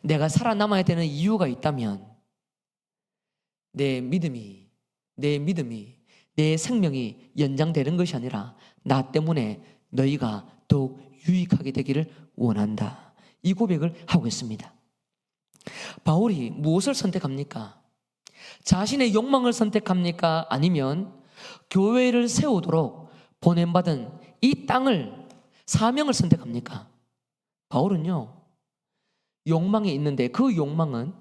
내가 살아남아야 되는 이유가 있다면 내 믿음이, 내 생명이 연장되는 것이 아니라 나 때문에 너희가 더욱 유익하게 되기를 원한다. 이 고백을 하고 있습니다. 바울이 무엇을 선택합니까? 자신의 욕망을 선택합니까? 아니면 교회를 세우도록 보냄받은 이 땅을, 사명을 선택합니까? 바울은요, 욕망이 있는데 그 욕망은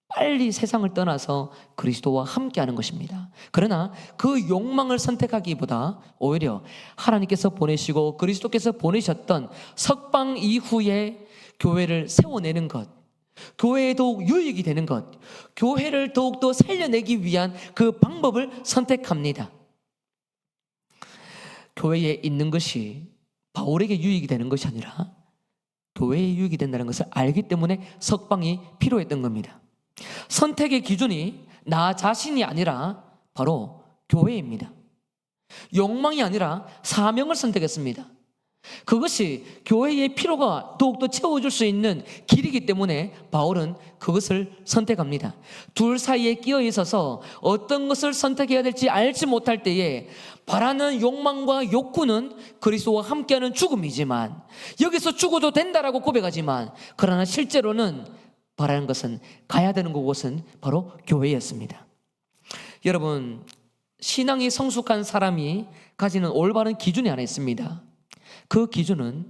빨리 세상을 떠나서 그리스도와 함께하는 것입니다. 그러나 그 욕망을 선택하기보다 오히려 하나님께서 보내시고 그리스도께서 보내셨던 석방 이후에 교회를 세워내는 것, 교회에 더욱 유익이 되는 것, 교회를 더욱더 살려내기 위한 그 방법을 선택합니다. 교회에 있는 것이 바울에게 유익이 되는 것이 아니라 교회에 유익이 된다는 것을 알기 때문에 석방이 필요했던 겁니다. 선택의 기준이 나 자신이 아니라 바로 교회입니다. 욕망이 아니라 사명을 선택했습니다. 그것이 교회의 필요가 더욱더 채워줄 수 있는 길이기 때문에 바울은 그것을 선택합니다. 둘 사이에 끼어 있어서 어떤 것을 선택해야 될지 알지 못할 때에 바라는 욕망과 욕구는 그리스도와 함께하는 죽음이지만, 여기서 죽어도 된다라고 고백하지만, 그러나 실제로는 바라는 것은, 가야 되는 곳은 바로 교회였습니다. 여러분, 신앙이 성숙한 사람이 가지는 올바른 기준이 하나 있습니다. 그 기준은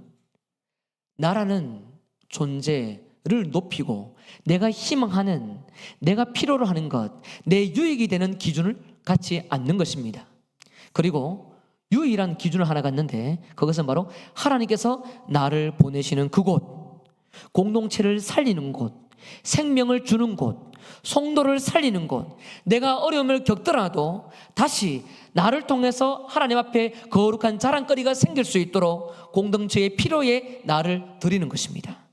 나라는 존재를 높이고 내가 희망하는, 내가 필요로 하는 것, 내 유익이 되는 기준을 갖지 않는 것입니다. 그리고 유일한 기준을 하나 갖는데 그것은 바로 하나님께서 나를 보내시는 그곳, 공동체를 살리는 곳, 생명을 주는 곳, 성도를 살리는 곳, 내가 어려움을 겪더라도 다시 나를 통해서 하나님 앞에 거룩한 자랑거리가 생길 수 있도록 공동체의 필요에 나를 드리는 것입니다.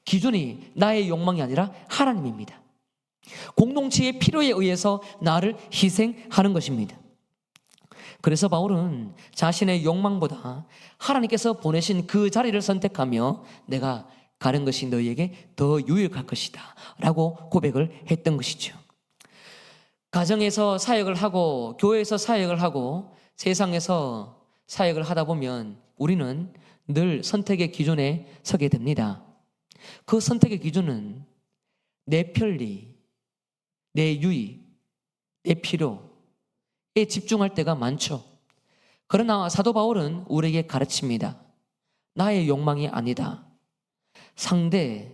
기준이 나의 욕망이 아니라 하나님입니다. 공동체의 필요에 의해서 나를 희생하는 것입니다. 그래서 바울은 자신의 욕망보다 하나님께서 보내신 그 자리를 선택하며 내가 가는 것이 너희에게 더 유익할 것이다 라고 고백을 했던 것이죠. 가정에서 사역을 하고 교회에서 사역을 하고 세상에서 사역을 하다 보면 우리는 늘 선택의 기준에 서게 됩니다. 그 선택의 기준은 내 편리, 내 유익, 내 필요에 집중할 때가 많죠. 그러나 사도 바울은 우리에게 가르칩니다. 나의 욕망이 아니다. 상대,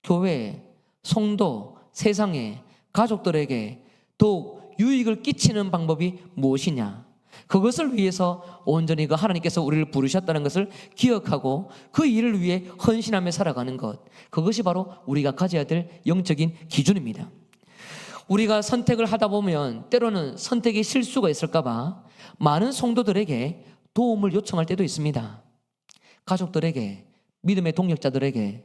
교회, 성도, 세상에, 가족들에게 더욱 유익을 끼치는 방법이 무엇이냐? 그것을 위해서 온전히 그 하나님께서 우리를 부르셨다는 것을 기억하고 그 일을 위해 헌신하며 살아가는 것, 그것이 바로 우리가 가져야 될 영적인 기준입니다. 우리가 선택을 하다 보면 때로는 선택의 실수가 있을까 봐 많은 성도들에게 도움을 요청할 때도 있습니다. 가족들에게, 믿음의 동역자들에게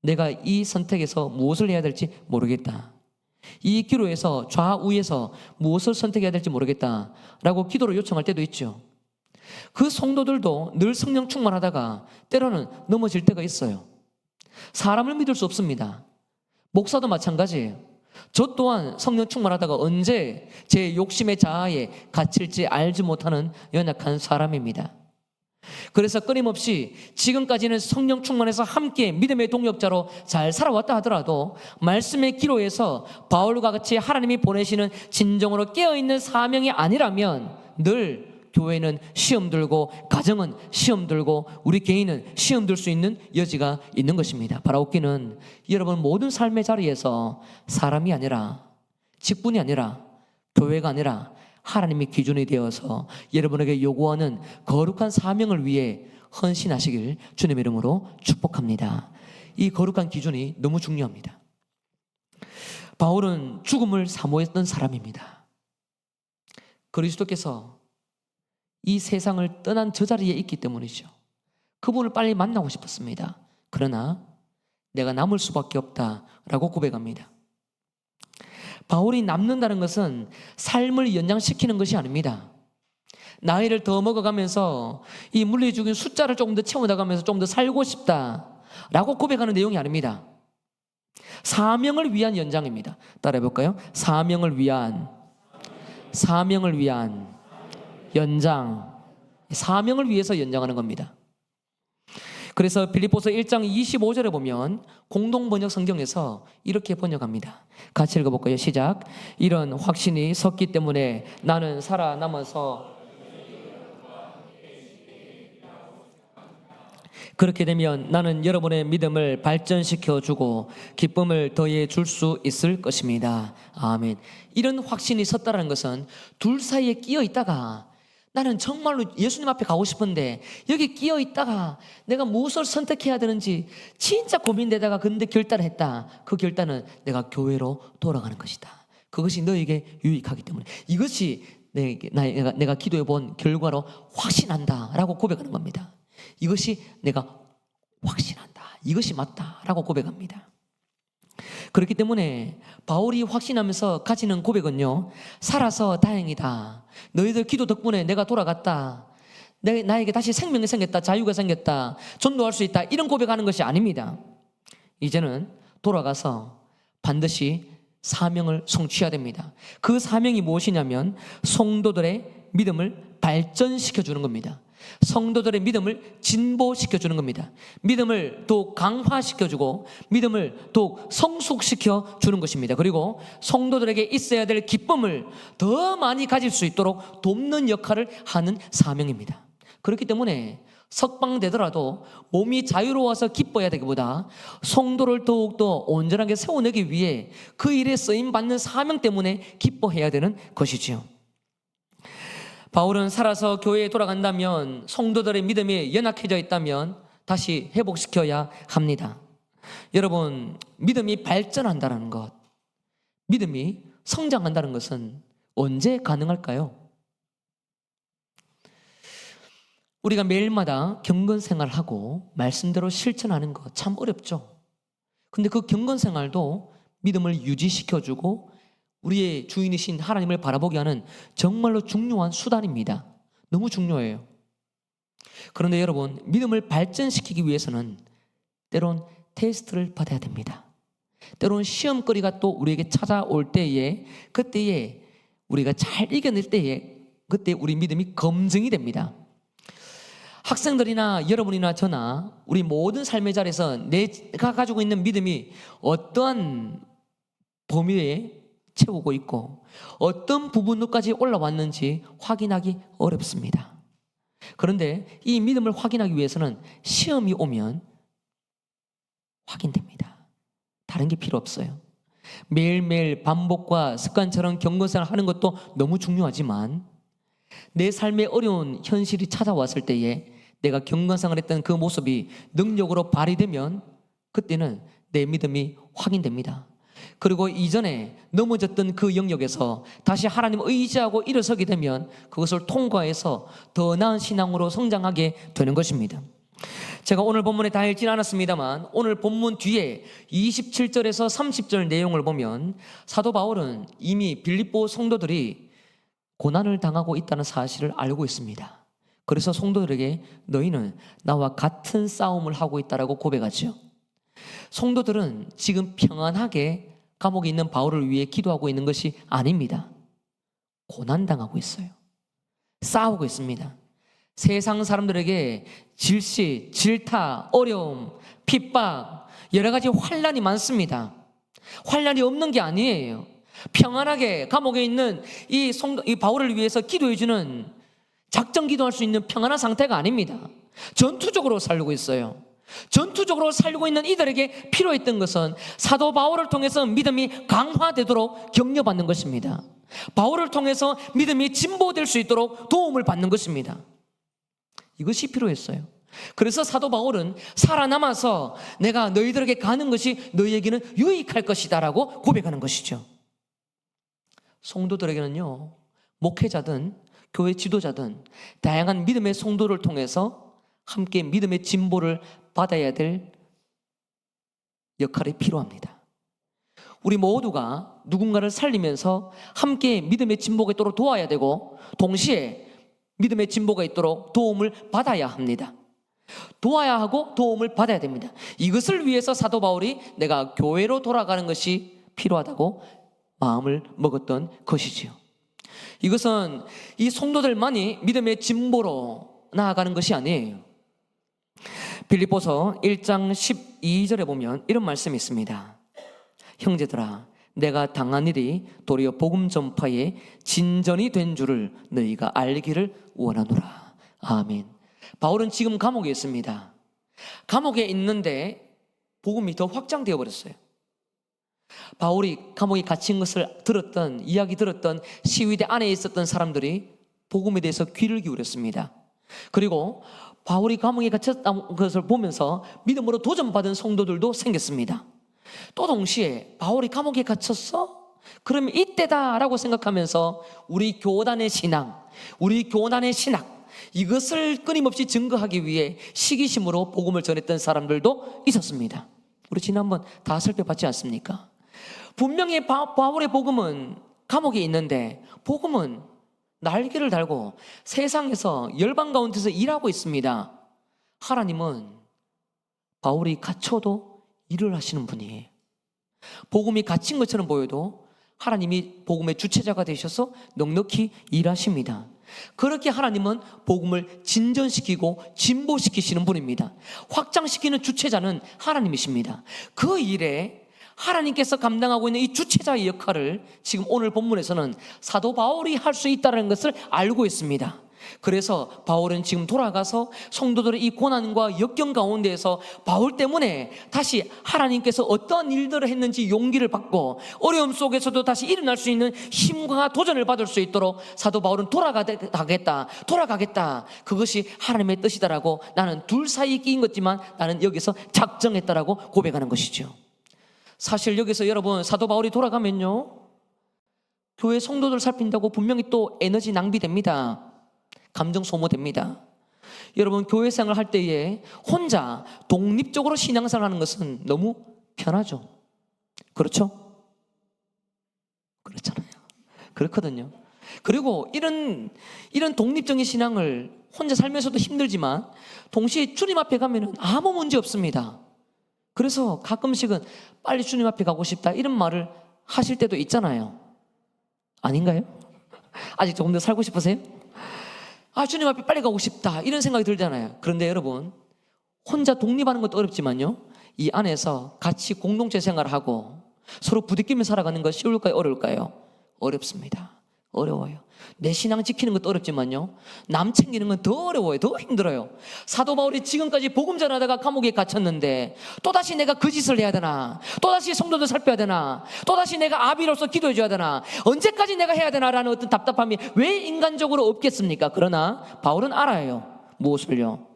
내가 이 선택에서 무엇을 해야 될지 모르겠다, 이 기로에서 좌우에서 무엇을 선택해야 될지 모르겠다 라고 기도를 요청할 때도 있죠. 그 성도들도 늘 성령 충만하다가 때로는 넘어질 때가 있어요. 사람을 믿을 수 없습니다. 목사도 마찬가지예요. 저 또한 성령 충만하다가 언제 제 욕심의 자아에 갇힐지 알지 못하는 연약한 사람입니다. 그래서 끊임없이 지금까지는 성령 충만해서 함께 믿음의 동역자로 잘 살아왔다 하더라도 말씀의 기로에서 바울과 같이 하나님이 보내시는 진정으로 깨어있는 사명이 아니라면 늘 교회는 시험 들고, 가정은 시험 들고, 우리 개인은 시험 들 수 있는 여지가 있는 것입니다. 바라옵기는 여러분 모든 삶의 자리에서 사람이 아니라, 직분이 아니라, 교회가 아니라 하나님의 기준이 되어서 여러분에게 요구하는 거룩한 사명을 위해 헌신하시길 주님의 이름으로 축복합니다. 이 거룩한 기준이 너무 중요합니다. 바울은 죽음을 사모했던 사람입니다. 그리스도께서 이 세상을 떠난 저 자리에 있기 때문이죠. 그분을 빨리 만나고 싶었습니다. 그러나 내가 남을 수밖에 없다라고 고백합니다. 바울이 남는다는 것은 삶을 연장시키는 것이 아닙니다. 나이를 더 먹어가면서 이 물리적인 숫자를 조금 더 채워나가면서 좀 더 살고 싶다라고 고백하는 내용이 아닙니다. 사명을 위한 연장입니다. 따라해볼까요? 사명을 위한 연장, 사명을 위해서 연장하는 겁니다. 그래서 빌립보서 1장 25절에 보면 공동번역 성경에서 이렇게 번역합니다. 같이 읽어볼까요? 시작. 이런 확신이 섰기 때문에 나는 살아남아서 그렇게 되면 나는 여러분의 믿음을 발전시켜주고 기쁨을 더해 줄 수 있을 것입니다. 아멘. 이런 확신이 섰다는 것은 둘 사이에 끼어 있다가 나는 정말로 예수님 앞에 가고 싶은데 여기 끼어 있다가 내가 무엇을 선택해야 되는지 진짜 고민되다가 근데 결단을 했다. 그 결단은 내가 교회로 돌아가는 것이다. 그것이 너에게 유익하기 때문에 이것이 내가 기도해 본 결과로 확신한다라고 고백하는 겁니다. 이것이 내가 확신한다, 이것이 맞다라고 고백합니다. 그렇기 때문에 바울이 확신하면서 가지는 고백은요, 살아서 다행이다, 너희들 기도 덕분에 내가 돌아갔다, 나에게 다시 생명이 생겼다, 자유가 생겼다, 전도할 수 있다, 이런 고백하는 것이 아닙니다. 이제는 돌아가서 반드시 사명을 성취해야 됩니다. 그 사명이 무엇이냐면 성도들의 믿음을 발전시켜 주는 겁니다. 성도들의 믿음을 진보시켜 주는 겁니다. 믿음을 또 강화시켜 주고 믿음을 또 성숙시켜 주는 것입니다. 그리고 성도들에게 있어야 될 기쁨을 더 많이 가질 수 있도록 돕는 역할을 하는 사명입니다. 그렇기 때문에 석방되더라도 몸이 자유로워서 기뻐야 되기보다 성도를 더욱더 온전하게 세워내기 위해 그 일에 쓰임받는 사명 때문에 기뻐해야 되는 것이지요. 바울은 살아서 교회에 돌아간다면 성도들의 믿음이 연약해져 있다면 다시 회복시켜야 합니다. 여러분, 믿음이 발전한다는 것, 믿음이 성장한다는 것은 언제 가능할까요? 우리가 매일마다 경건생활을 하고 말씀대로 실천하는 것 참 어렵죠. 근데 그 경건생활도 믿음을 유지시켜주고 우리의 주인이신 하나님을 바라보게 하는 정말로 중요한 수단입니다. 너무 중요해요. 그런데 여러분, 믿음을 발전시키기 위해서는 때론 테스트를 받아야 됩니다. 때론 시험거리가 또 우리에게 찾아올 때에, 그때에 우리가 잘 이겨낼 때에 그때 우리 믿음이 검증이 됩니다. 학생들이나 여러분이나 저나 우리 모든 삶의 자리에서 내가 가지고 있는 믿음이 어떠한 범위에 채우고 있고 어떤 부분으로까지 올라왔는지 확인하기 어렵습니다. 그런데 이 믿음을 확인하기 위해서는 시험이 오면 확인됩니다. 다른 게 필요 없어요. 매일매일 반복과 습관처럼 경건생활을 하는 것도 너무 중요하지만 내 삶의 어려운 현실이 찾아왔을 때에 내가 경건생활을 했던 그 모습이 능력으로 발휘되면 그때는 내 믿음이 확인됩니다. 그리고 이전에 넘어졌던 그 영역에서 다시 하나님 의지하고 일어서게 되면 그것을 통과해서 더 나은 신앙으로 성장하게 되는 것입니다. 제가 오늘 본문에 다 읽지는 않았습니다만 오늘 본문 뒤에 27절에서 30절 내용을 보면 사도 바울은 이미 빌립보 성도들이 고난을 당하고 있다는 사실을 알고 있습니다. 그래서 성도들에게 너희는 나와 같은 싸움을 하고 있다라고 고백하죠. 성도들은 지금 평안하게 감옥에 있는 바울을 위해 기도하고 있는 것이 아닙니다. 고난당하고 있어요. 싸우고 있습니다. 세상 사람들에게 질시, 질타, 어려움, 핍박, 여러 가지 환난이 많습니다. 환난이 없는 게 아니에요. 평안하게 감옥에 있는 이 바울을 위해서 기도해주는, 작정 기도할 수 있는 평안한 상태가 아닙니다. 전투적으로 살고 있어요. 전투적으로 살고 있는 이들에게 필요했던 것은 사도 바울을 통해서 믿음이 강화되도록 격려받는 것입니다. 바울을 통해서 믿음이 진보될 수 있도록 도움을 받는 것입니다. 이것이 필요했어요. 그래서 사도 바울은 살아남아서 내가 너희들에게 가는 것이 너희에게는 유익할 것이다 라고 고백하는 것이죠. 성도들에게는요, 목회자든 교회 지도자든 다양한 믿음의 성도를 통해서 함께 믿음의 진보를 받아야 될 역할이 필요합니다. 우리 모두가 누군가를 살리면서 함께 믿음의 진보가 있도록 도와야 되고 동시에 믿음의 진보가 있도록 도움을 받아야 합니다. 도와야 하고 도움을 받아야 됩니다. 이것을 위해서 사도 바울이 내가 교회로 돌아가는 것이 필요하다고 마음을 먹었던 것이지요. 이것은 이 성도들만이 믿음의 진보로 나아가는 것이 아니에요. 빌립보서 1장 12절에 보면 이런 말씀이 있습니다. 형제들아, 내가 당한 일이 도리어 복음 전파의 진전이 된 줄을 너희가 알기를 원하노라. 아멘. 바울은 지금 감옥에 있습니다. 감옥에 있는데 복음이 더 확장되어 버렸어요. 바울이 감옥에 갇힌 것을 이야기 들었던 시위대 안에 있었던 사람들이 복음에 대해서 귀를 기울였습니다. 그리고 바울이 감옥에 갇혔다는 것을 보면서 믿음으로 도전받은 성도들도 생겼습니다. 또 동시에 바울이 감옥에 갇혔어? 그러면 이때다라고 생각하면서 우리 교단의 신앙, 우리 교단의 신학, 이것을 끊임없이 증거하기 위해 시기심으로 복음을 전했던 사람들도 있었습니다. 우리 지난번 다 살펴봤지 않습니까? 분명히 바울의 복음은 감옥에 있는데 복음은 날개를 달고 세상에서 열방 가운데서 일하고 있습니다. 하나님은 바울이 갇혀도 일을 하시는 분이에요. 복음이 갇힌 것처럼 보여도 하나님이 복음의 주체자가 되셔서 넉넉히 일하십니다. 그렇게 하나님은 복음을 진전시키고 진보시키시는 분입니다. 확장시키는 주체자는 하나님이십니다. 그 일에 하나님께서 감당하고 있는 이 주체자의 역할을 지금 오늘 본문에서는 사도 바울이 할 수 있다는 것을 알고 있습니다. 그래서 바울은 지금 돌아가서 성도들의 이 고난과 역경 가운데에서 바울 때문에 다시 하나님께서 어떤 일들을 했는지 용기를 받고 어려움 속에서도 다시 일어날 수 있는 힘과 도전을 받을 수 있도록 사도 바울은 돌아가겠다. 그것이 하나님의 뜻이다라고, 나는 둘 사이에 끼인 것지만 나는 여기서 작정했다라고 고백하는 것이죠. 사실 여기서 여러분, 사도 바울이 돌아가면요, 교회 성도들 살핀다고 분명히 또 에너지 낭비됩니다. 감정 소모됩니다. 여러분, 교회 생활을 할 때에 혼자 독립적으로 신앙생활 하는 것은 너무 편하죠. 그렇죠? 그렇잖아요. 그렇거든요. 그리고 이런 독립적인 신앙을 혼자 살면서도 힘들지만 동시에 주님 앞에 가면은 아무 문제 없습니다. 그래서 가끔씩은 빨리 주님 앞에 가고 싶다 이런 말을 하실 때도 있잖아요. 아닌가요? 아직 조금 더 살고 싶으세요? 주님 앞에 빨리 가고 싶다 이런 생각이 들잖아요. 그런데 여러분, 혼자 독립하는 것도 어렵지만요, 이 안에서 같이 공동체 생활을 하고 서로 부딪히며 살아가는 것 쉬울까요? 어려울까요? 어렵습니다. 어려워요. 내 신앙 지키는 것도 어렵지만요, 남 챙기는 건 더 어려워요. 더 힘들어요. 사도 바울이 지금까지 복음 전하다가 감옥에 갇혔는데 또다시 내가 그 짓을 해야 되나, 또다시 성도들 살펴야 되나, 또다시 내가 아비로서 기도해 줘야 되나, 언제까지 내가 해야 되나라는 어떤 답답함이 왜 인간적으로 없겠습니까? 그러나 바울은 알아요. 무엇을요?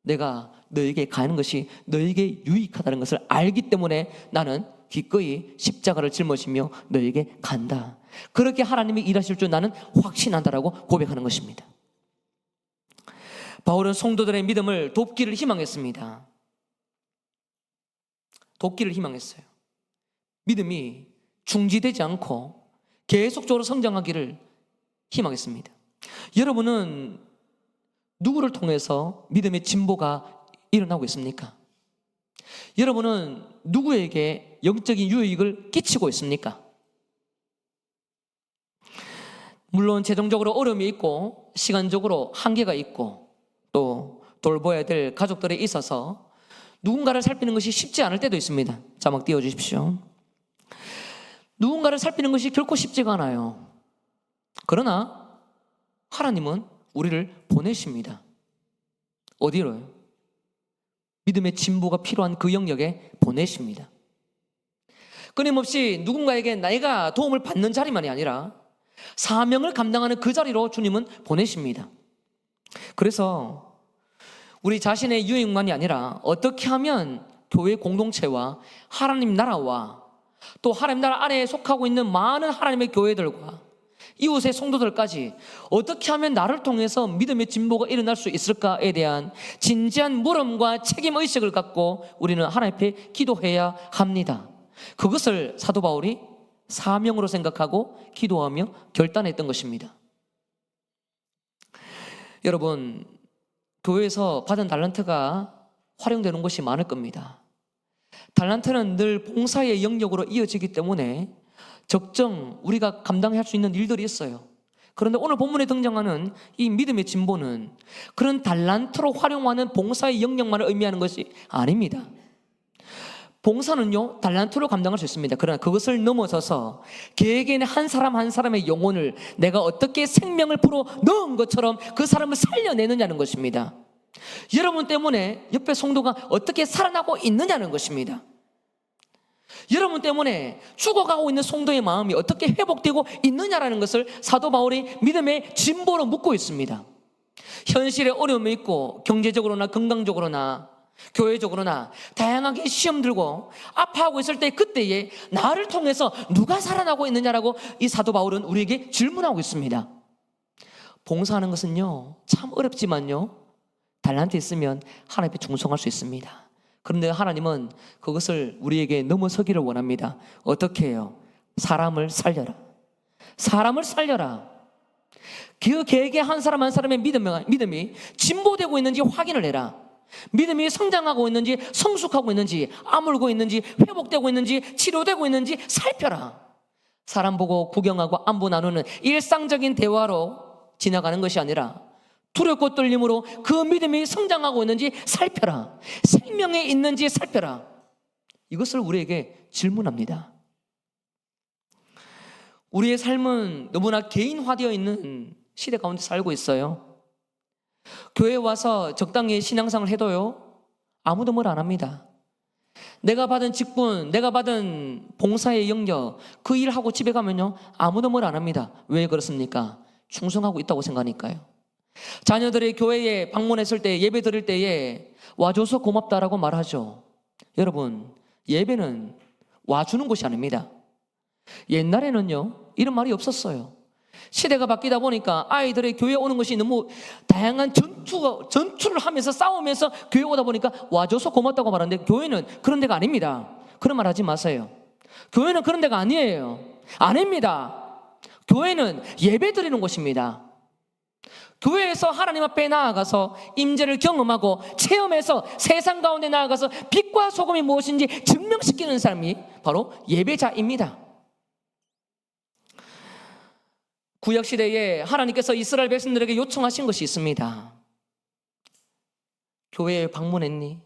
내가 너에게 가는 것이 너에게 유익하다는 것을 알기 때문에 나는 기꺼이 십자가를 짊어지며 너에게 간다. 그렇게 하나님이 일하실 줄 나는 확신한다라고 고백하는 것입니다. 바울은 성도들의 믿음을 돕기를 희망했습니다. 돕기를 희망했어요. 믿음이 중지되지 않고 계속적으로 성장하기를 희망했습니다. 여러분은 누구를 통해서 믿음의 진보가 일어나고 있습니까? 여러분은 누구에게 영적인 유익을 끼치고 있습니까? 물론 재정적으로 어려움이 있고 시간적으로 한계가 있고 또 돌봐야 될 가족들에 있어서 누군가를 살피는 것이 쉽지 않을 때도 있습니다. 자막 띄워주십시오. 누군가를 살피는 것이 결코 쉽지가 않아요. 그러나 하나님은 우리를 보내십니다. 어디로요? 믿음의 진보가 필요한 그 영역에 보내십니다. 끊임없이 누군가에게 내가 도움을 받는 자리만이 아니라 사명을 감당하는 그 자리로 주님은 보내십니다. 그래서 우리 자신의 유익만이 아니라 어떻게 하면 교회 공동체와 하나님 나라와 또 하나님 나라 안에 속하고 있는 많은 하나님의 교회들과 이웃의 성도들까지 어떻게 하면 나를 통해서 믿음의 진보가 일어날 수 있을까에 대한 진지한 물음과 책임의식을 갖고 우리는 하나님 앞에 기도해야 합니다. 그것을 사도 바울이 사명으로 생각하고 기도하며 결단했던 것입니다. 여러분, 교회에서 받은 달란트가 활용되는 것이 많을 겁니다. 달란트는 늘 봉사의 영역으로 이어지기 때문에 적정 우리가 감당할 수 있는 일들이 있어요. 그런데 오늘 본문에 등장하는 이 믿음의 진보는 그런 달란트로 활용하는 봉사의 영역만을 의미하는 것이 아닙니다. 봉사는요, 달란트로 감당할 수 있습니다. 그러나 그것을 넘어서서 개개인의 한 사람 한 사람의 영혼을 내가 어떻게 생명을 불어 넣은 것처럼 그 사람을 살려내느냐는 것입니다. 여러분 때문에 옆에 성도가 어떻게 살아나고 있느냐는 것입니다. 여러분 때문에 죽어가고 있는 성도의 마음이 어떻게 회복되고 있느냐라는 것을 사도 바울이 믿음의 진보로 묻고 있습니다. 현실에 어려움이 있고 경제적으로나 건강적으로나 교회적으로나 다양하게 시험 들고 아파하고 있을 때 그때에 나를 통해서 누가 살아나고 있느냐라고 이 사도 바울은 우리에게 질문하고 있습니다. 봉사하는 것은요 참 어렵지만요 달란트 있으면 하나님 앞에 충성할 수 있습니다. 그런데 하나님은 그것을 우리에게 넘어서기를 원합니다. 어떻게 해요? 사람을 살려라. 사람을 살려라. 그 개개 한 사람 한 사람의 믿음이 진보되고 있는지 확인을 해라. 믿음이 성장하고 있는지 성숙하고 있는지 아물고 있는지 회복되고 있는지 치료되고 있는지 살펴라. 사람 보고 구경하고 안부 나누는 일상적인 대화로 지나가는 것이 아니라 두렵고 떨림으로 그 믿음이 성장하고 있는지 살펴라. 생명에 있는지 살펴라. 이것을 우리에게 질문합니다. 우리의 삶은 너무나 개인화되어 있는 시대 가운데 살고 있어요. 교회에 와서 적당히 신앙생활을 해도요 아무도 뭘 안 합니다. 내가 받은 직분, 내가 받은 봉사의 영역, 그 일하고 집에 가면요 아무도 뭘 안 합니다. 왜 그렇습니까? 충성하고 있다고 생각하니까요. 자녀들이 교회에 방문했을 때 예배 드릴 때에 와줘서 고맙다라고 말하죠. 여러분, 예배는 와주는 것이 아닙니다. 옛날에는요 이런 말이 없었어요. 시대가 바뀌다 보니까 아이들의 교회에 오는 것이 너무 다양한 전투를 하면서 싸우면서 교회에 오다 보니까 와줘서 고맙다고 말하는데 교회는 그런 데가 아닙니다. 그런 말 하지 마세요. 교회는 그런 데가 아니에요. 아닙니다. 교회는 예배 드리는 곳입니다. 교회에서 하나님 앞에 나아가서 임재를 경험하고 체험해서 세상 가운데 나아가서 빛과 소금이 무엇인지 증명시키는 사람이 바로 예배자입니다. 구약시대에 하나님께서 이스라엘 백성들에게 요청하신 것이 있습니다. 교회에 방문했니?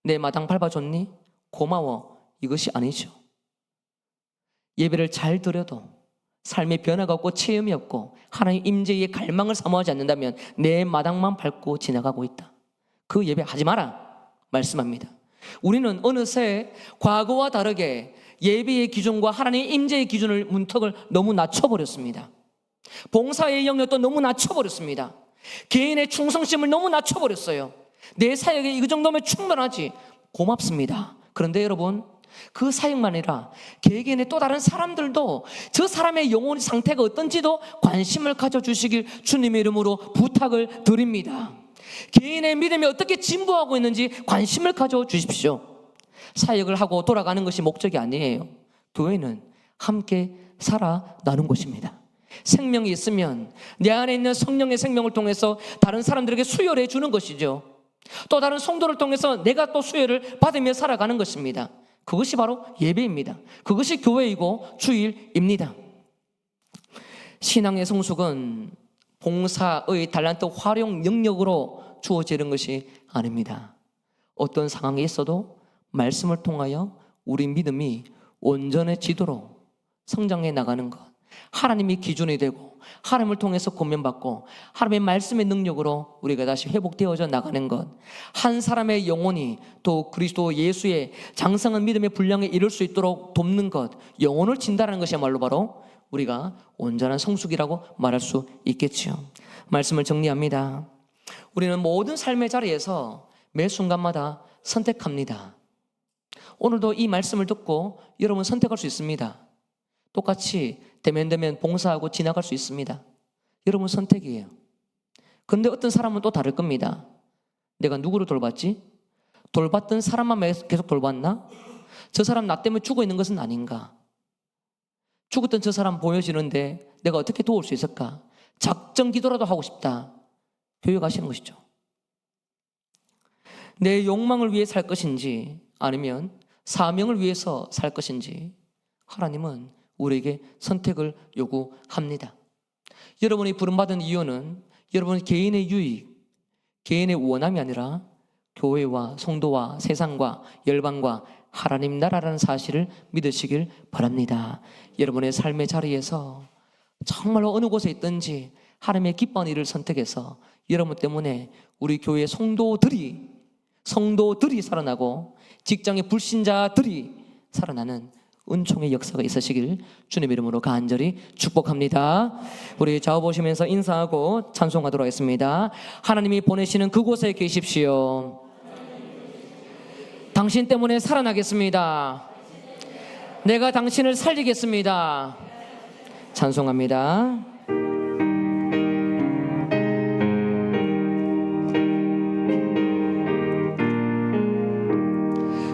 내 마당 밟아줬니? 고마워. 이것이 아니죠. 예배를 잘 드려도 삶의 변화가 없고 체험이 없고 하나님 임재의 갈망을 사모하지 않는다면 내 마당만 밟고 지나가고 있다. 그 예배 하지 마라 말씀합니다. 우리는 어느새 과거와 다르게 예배의 기준과 하나님의 임재의 기준을 문턱을 너무 낮춰버렸습니다. 봉사의 영역도 너무 낮춰버렸습니다. 개인의 충성심을 너무 낮춰버렸어요. 내 사역에 이 정도면 충분하지. 고맙습니다. 그런데 여러분 그 사역만 아니라 개개인의 또 다른 사람들도 저 사람의 영혼 상태가 어떤지도 관심을 가져주시길 주님의 이름으로 부탁을 드립니다. 개인의 믿음이 어떻게 진보하고 있는지 관심을 가져주십시오. 사역을 하고 돌아가는 것이 목적이 아니에요. 교회는 함께 살아나는 곳입니다. 생명이 있으면 내 안에 있는 성령의 생명을 통해서 다른 사람들에게 수혈해 주는 것이죠. 또 다른 성도를 통해서 내가 또 수혈을 받으며 살아가는 것입니다. 그것이 바로 예배입니다. 그것이 교회이고 주일입니다. 신앙의 성숙은 봉사의 달란트 활용 능력으로 주어지는 것이 아닙니다. 어떤 상황이 있어도 말씀을 통하여 우리 믿음이 온전해지도록 성장해 나가는 것, 하나님이 기준이 되고 하나님을 통해서 고면받고 하나님의 말씀의 능력으로 우리가 다시 회복되어져 나가는 것, 한 사람의 영혼이 또 그리스도 예수의 장성한 믿음의 분량에 이룰 수 있도록 돕는 것, 영혼을 진다라는 것이야말로 바로 우리가 온전한 성숙이라고 말할 수 있겠지요. 말씀을 정리합니다. 우리는 모든 삶의 자리에서 매 순간마다 선택합니다. 오늘도 이 말씀을 듣고 여러분 선택할 수 있습니다. 똑같이 대면대면 봉사하고 지나갈 수 있습니다. 여러분 선택이에요. 그런데 어떤 사람은 또 다를 겁니다. 내가 누구를 돌봤지? 돌봤던 사람만 계속 돌봤나? 저 사람 나 때문에 죽어 있는 것은 아닌가? 죽었던 저 사람 보여지는데 내가 어떻게 도울 수 있을까? 작정 기도라도 하고 싶다. 교회 가시는 것이죠. 내 욕망을 위해 살 것인지 아니면 사명을 위해서 살 것인지 하나님은 우리에게 선택을 요구합니다. 여러분이 부름받은 이유는 여러분 개인의 유익, 개인의 원함이 아니라 교회와 성도와 세상과 열방과 하나님 나라라는 사실을 믿으시길 바랍니다. 여러분의 삶의 자리에서 정말로 어느 곳에 있든지 하나님의 기뻐하는 일을 선택해서 여러분 때문에 우리 교회 성도들이 살아나고 직장의 불신자들이 살아나는 은총의 역사가 있으시길 주님의 이름으로 간절히 축복합니다. 우리 좌우 보시면서 인사하고 찬송하도록 하겠습니다. 하나님이 보내시는 그곳에 계십시오. 당신 때문에 살아나겠습니다. 내가 당신을 살리겠습니다. 찬송합니다.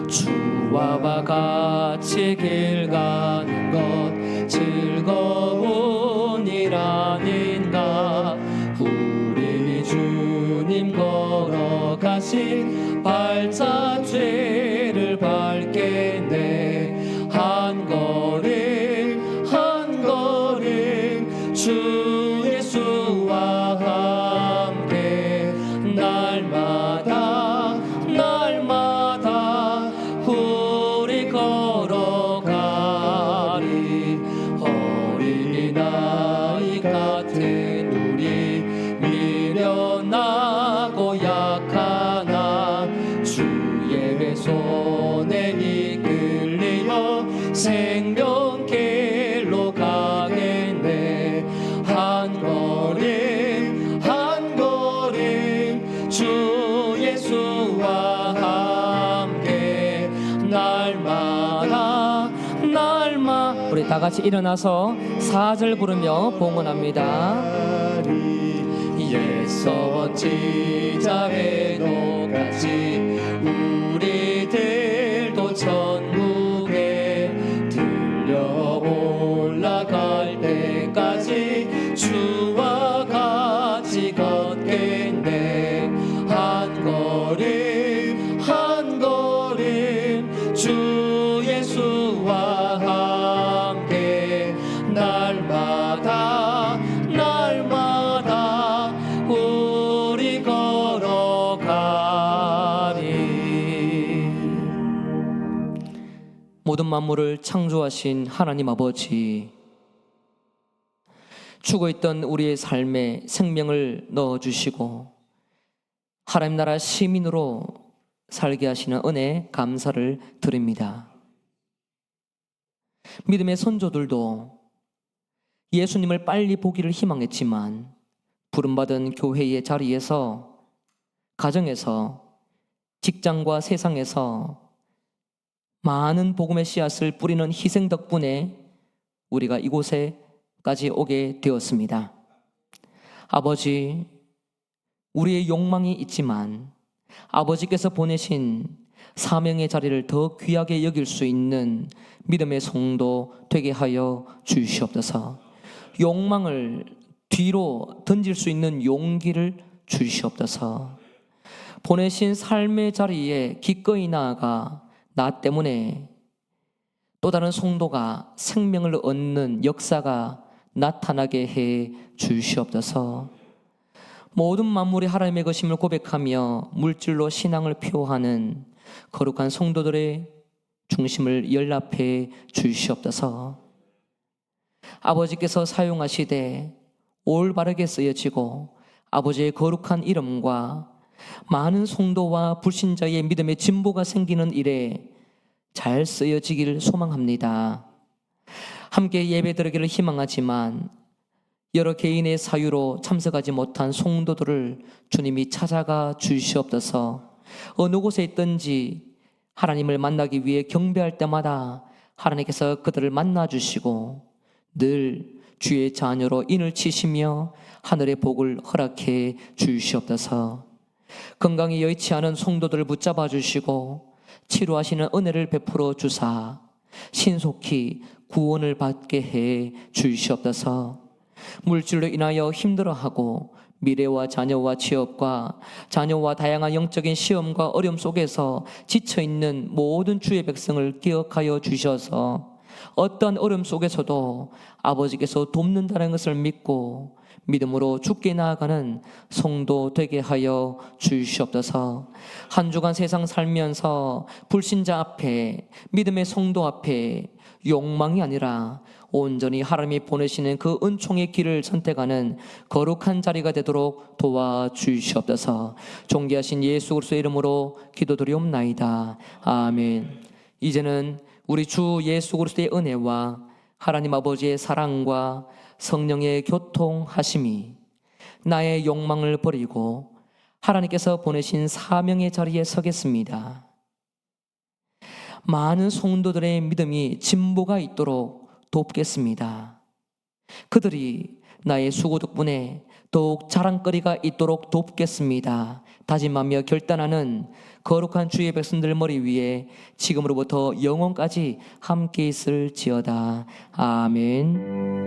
주와 같이 길 가는 것 즐거운 일 아닌가. 우리 주님 걸어가신 발자취를 밟겠네. 한 걸음 한 걸음 주 예수와 함께 날마다 우리 걸어가리. 어린아이 같은 우리 미련하고 약하나 주의 손에 이끌리어 생명길로 가겠네. 한 걸음 한 걸음 주 예수와 함께 날마다 우리 다 같이 일어나서 4절 부르며 봉헌합니다. 예서 지자에도 같이 우리들도 천국에 들려 올라갈 때까지 주와 같이 걷겠네. 한 걸음 한 걸음 주 예수와 함께 날마다 우리 걸어가리. 모든 만물을 창조하신 하나님 아버지, 죽어있던 우리의 삶에 생명을 넣어주시고 하나님 나라 시민으로 살게 하시는 은혜 감사를 드립니다. 믿음의 선조들도 예수님을 빨리 보기를 희망했지만 부름받은 교회의 자리에서, 가정에서, 직장과 세상에서 많은 복음의 씨앗을 뿌리는 희생 덕분에 우리가 이곳에까지 오게 되었습니다. 아버지, 우리의 욕망이 있지만 아버지께서 보내신 사명의 자리를 더 귀하게 여길 수 있는 믿음의 성도 되게 하여 주시옵소서. 욕망을 뒤로 던질 수 있는 용기를 주시옵소서. 보내신 삶의 자리에 기꺼이 나아가 나 때문에 또 다른 성도가 생명을 얻는 역사가 나타나게 해 주시옵소서. 모든 만물이 하나님의 것임을 고백하며 물질로 신앙을 표하는 거룩한 성도들의 중심을 연락해 주시옵소서. 아버지께서 사용하시되 올바르게 쓰여지고 아버지의 거룩한 이름과 많은 성도와 불신자의 믿음의 진보가 생기는 일에 잘 쓰여지길 소망합니다. 함께 예배드리기를 희망하지만 여러 개인의 사유로 참석하지 못한 성도들을 주님이 찾아가 주시옵소서. 어느 곳에 있든지 하나님을 만나기 위해 경배할 때마다 하나님께서 그들을 만나 주시고 늘 주의 자녀로 인을 치시며 하늘의 복을 허락해 주시옵소서. 건강이 여의치 않은 성도들을 붙잡아 주시고 치료하시는 은혜를 베풀어 주사 신속히 구원을 받게 해 주시옵소서. 물질로 인하여 힘들어하고 미래와 자녀와 취업과 자녀와 다양한 영적인 시험과 어려움 속에서 지쳐있는 모든 주의 백성을 기억하여 주셔서 어떠한 어려움 속에서도 아버지께서 돕는다는 것을 믿고 믿음으로 죽게 나아가는 성도 되게 하여 주시옵소서. 한 주간 세상 살면서 불신자 앞에, 믿음의 성도 앞에 욕망이 아니라 온전히 하나님이 보내시는 그 은총의 길을 선택하는 거룩한 자리가 되도록 도와주시옵소서. 존귀하신 예수 그리스도의 이름으로 기도드리옵나이다. 아멘. 이제는 우리 주 예수 그리스도의 은혜와 하나님 아버지의 사랑과 성령의 교통하심이 나의 욕망을 버리고 하나님께서 보내신 사명의 자리에 서겠습니다. 많은 성도들의 믿음이 진보가 있도록 돕겠습니다. 그들이 나의 수고 덕분에 더욱 자랑거리가 있도록 돕겠습니다. 다짐하며 결단하는 거룩한 주의 백성들 머리 위에 지금으로부터 영원까지 함께 있을지어다. 아멘.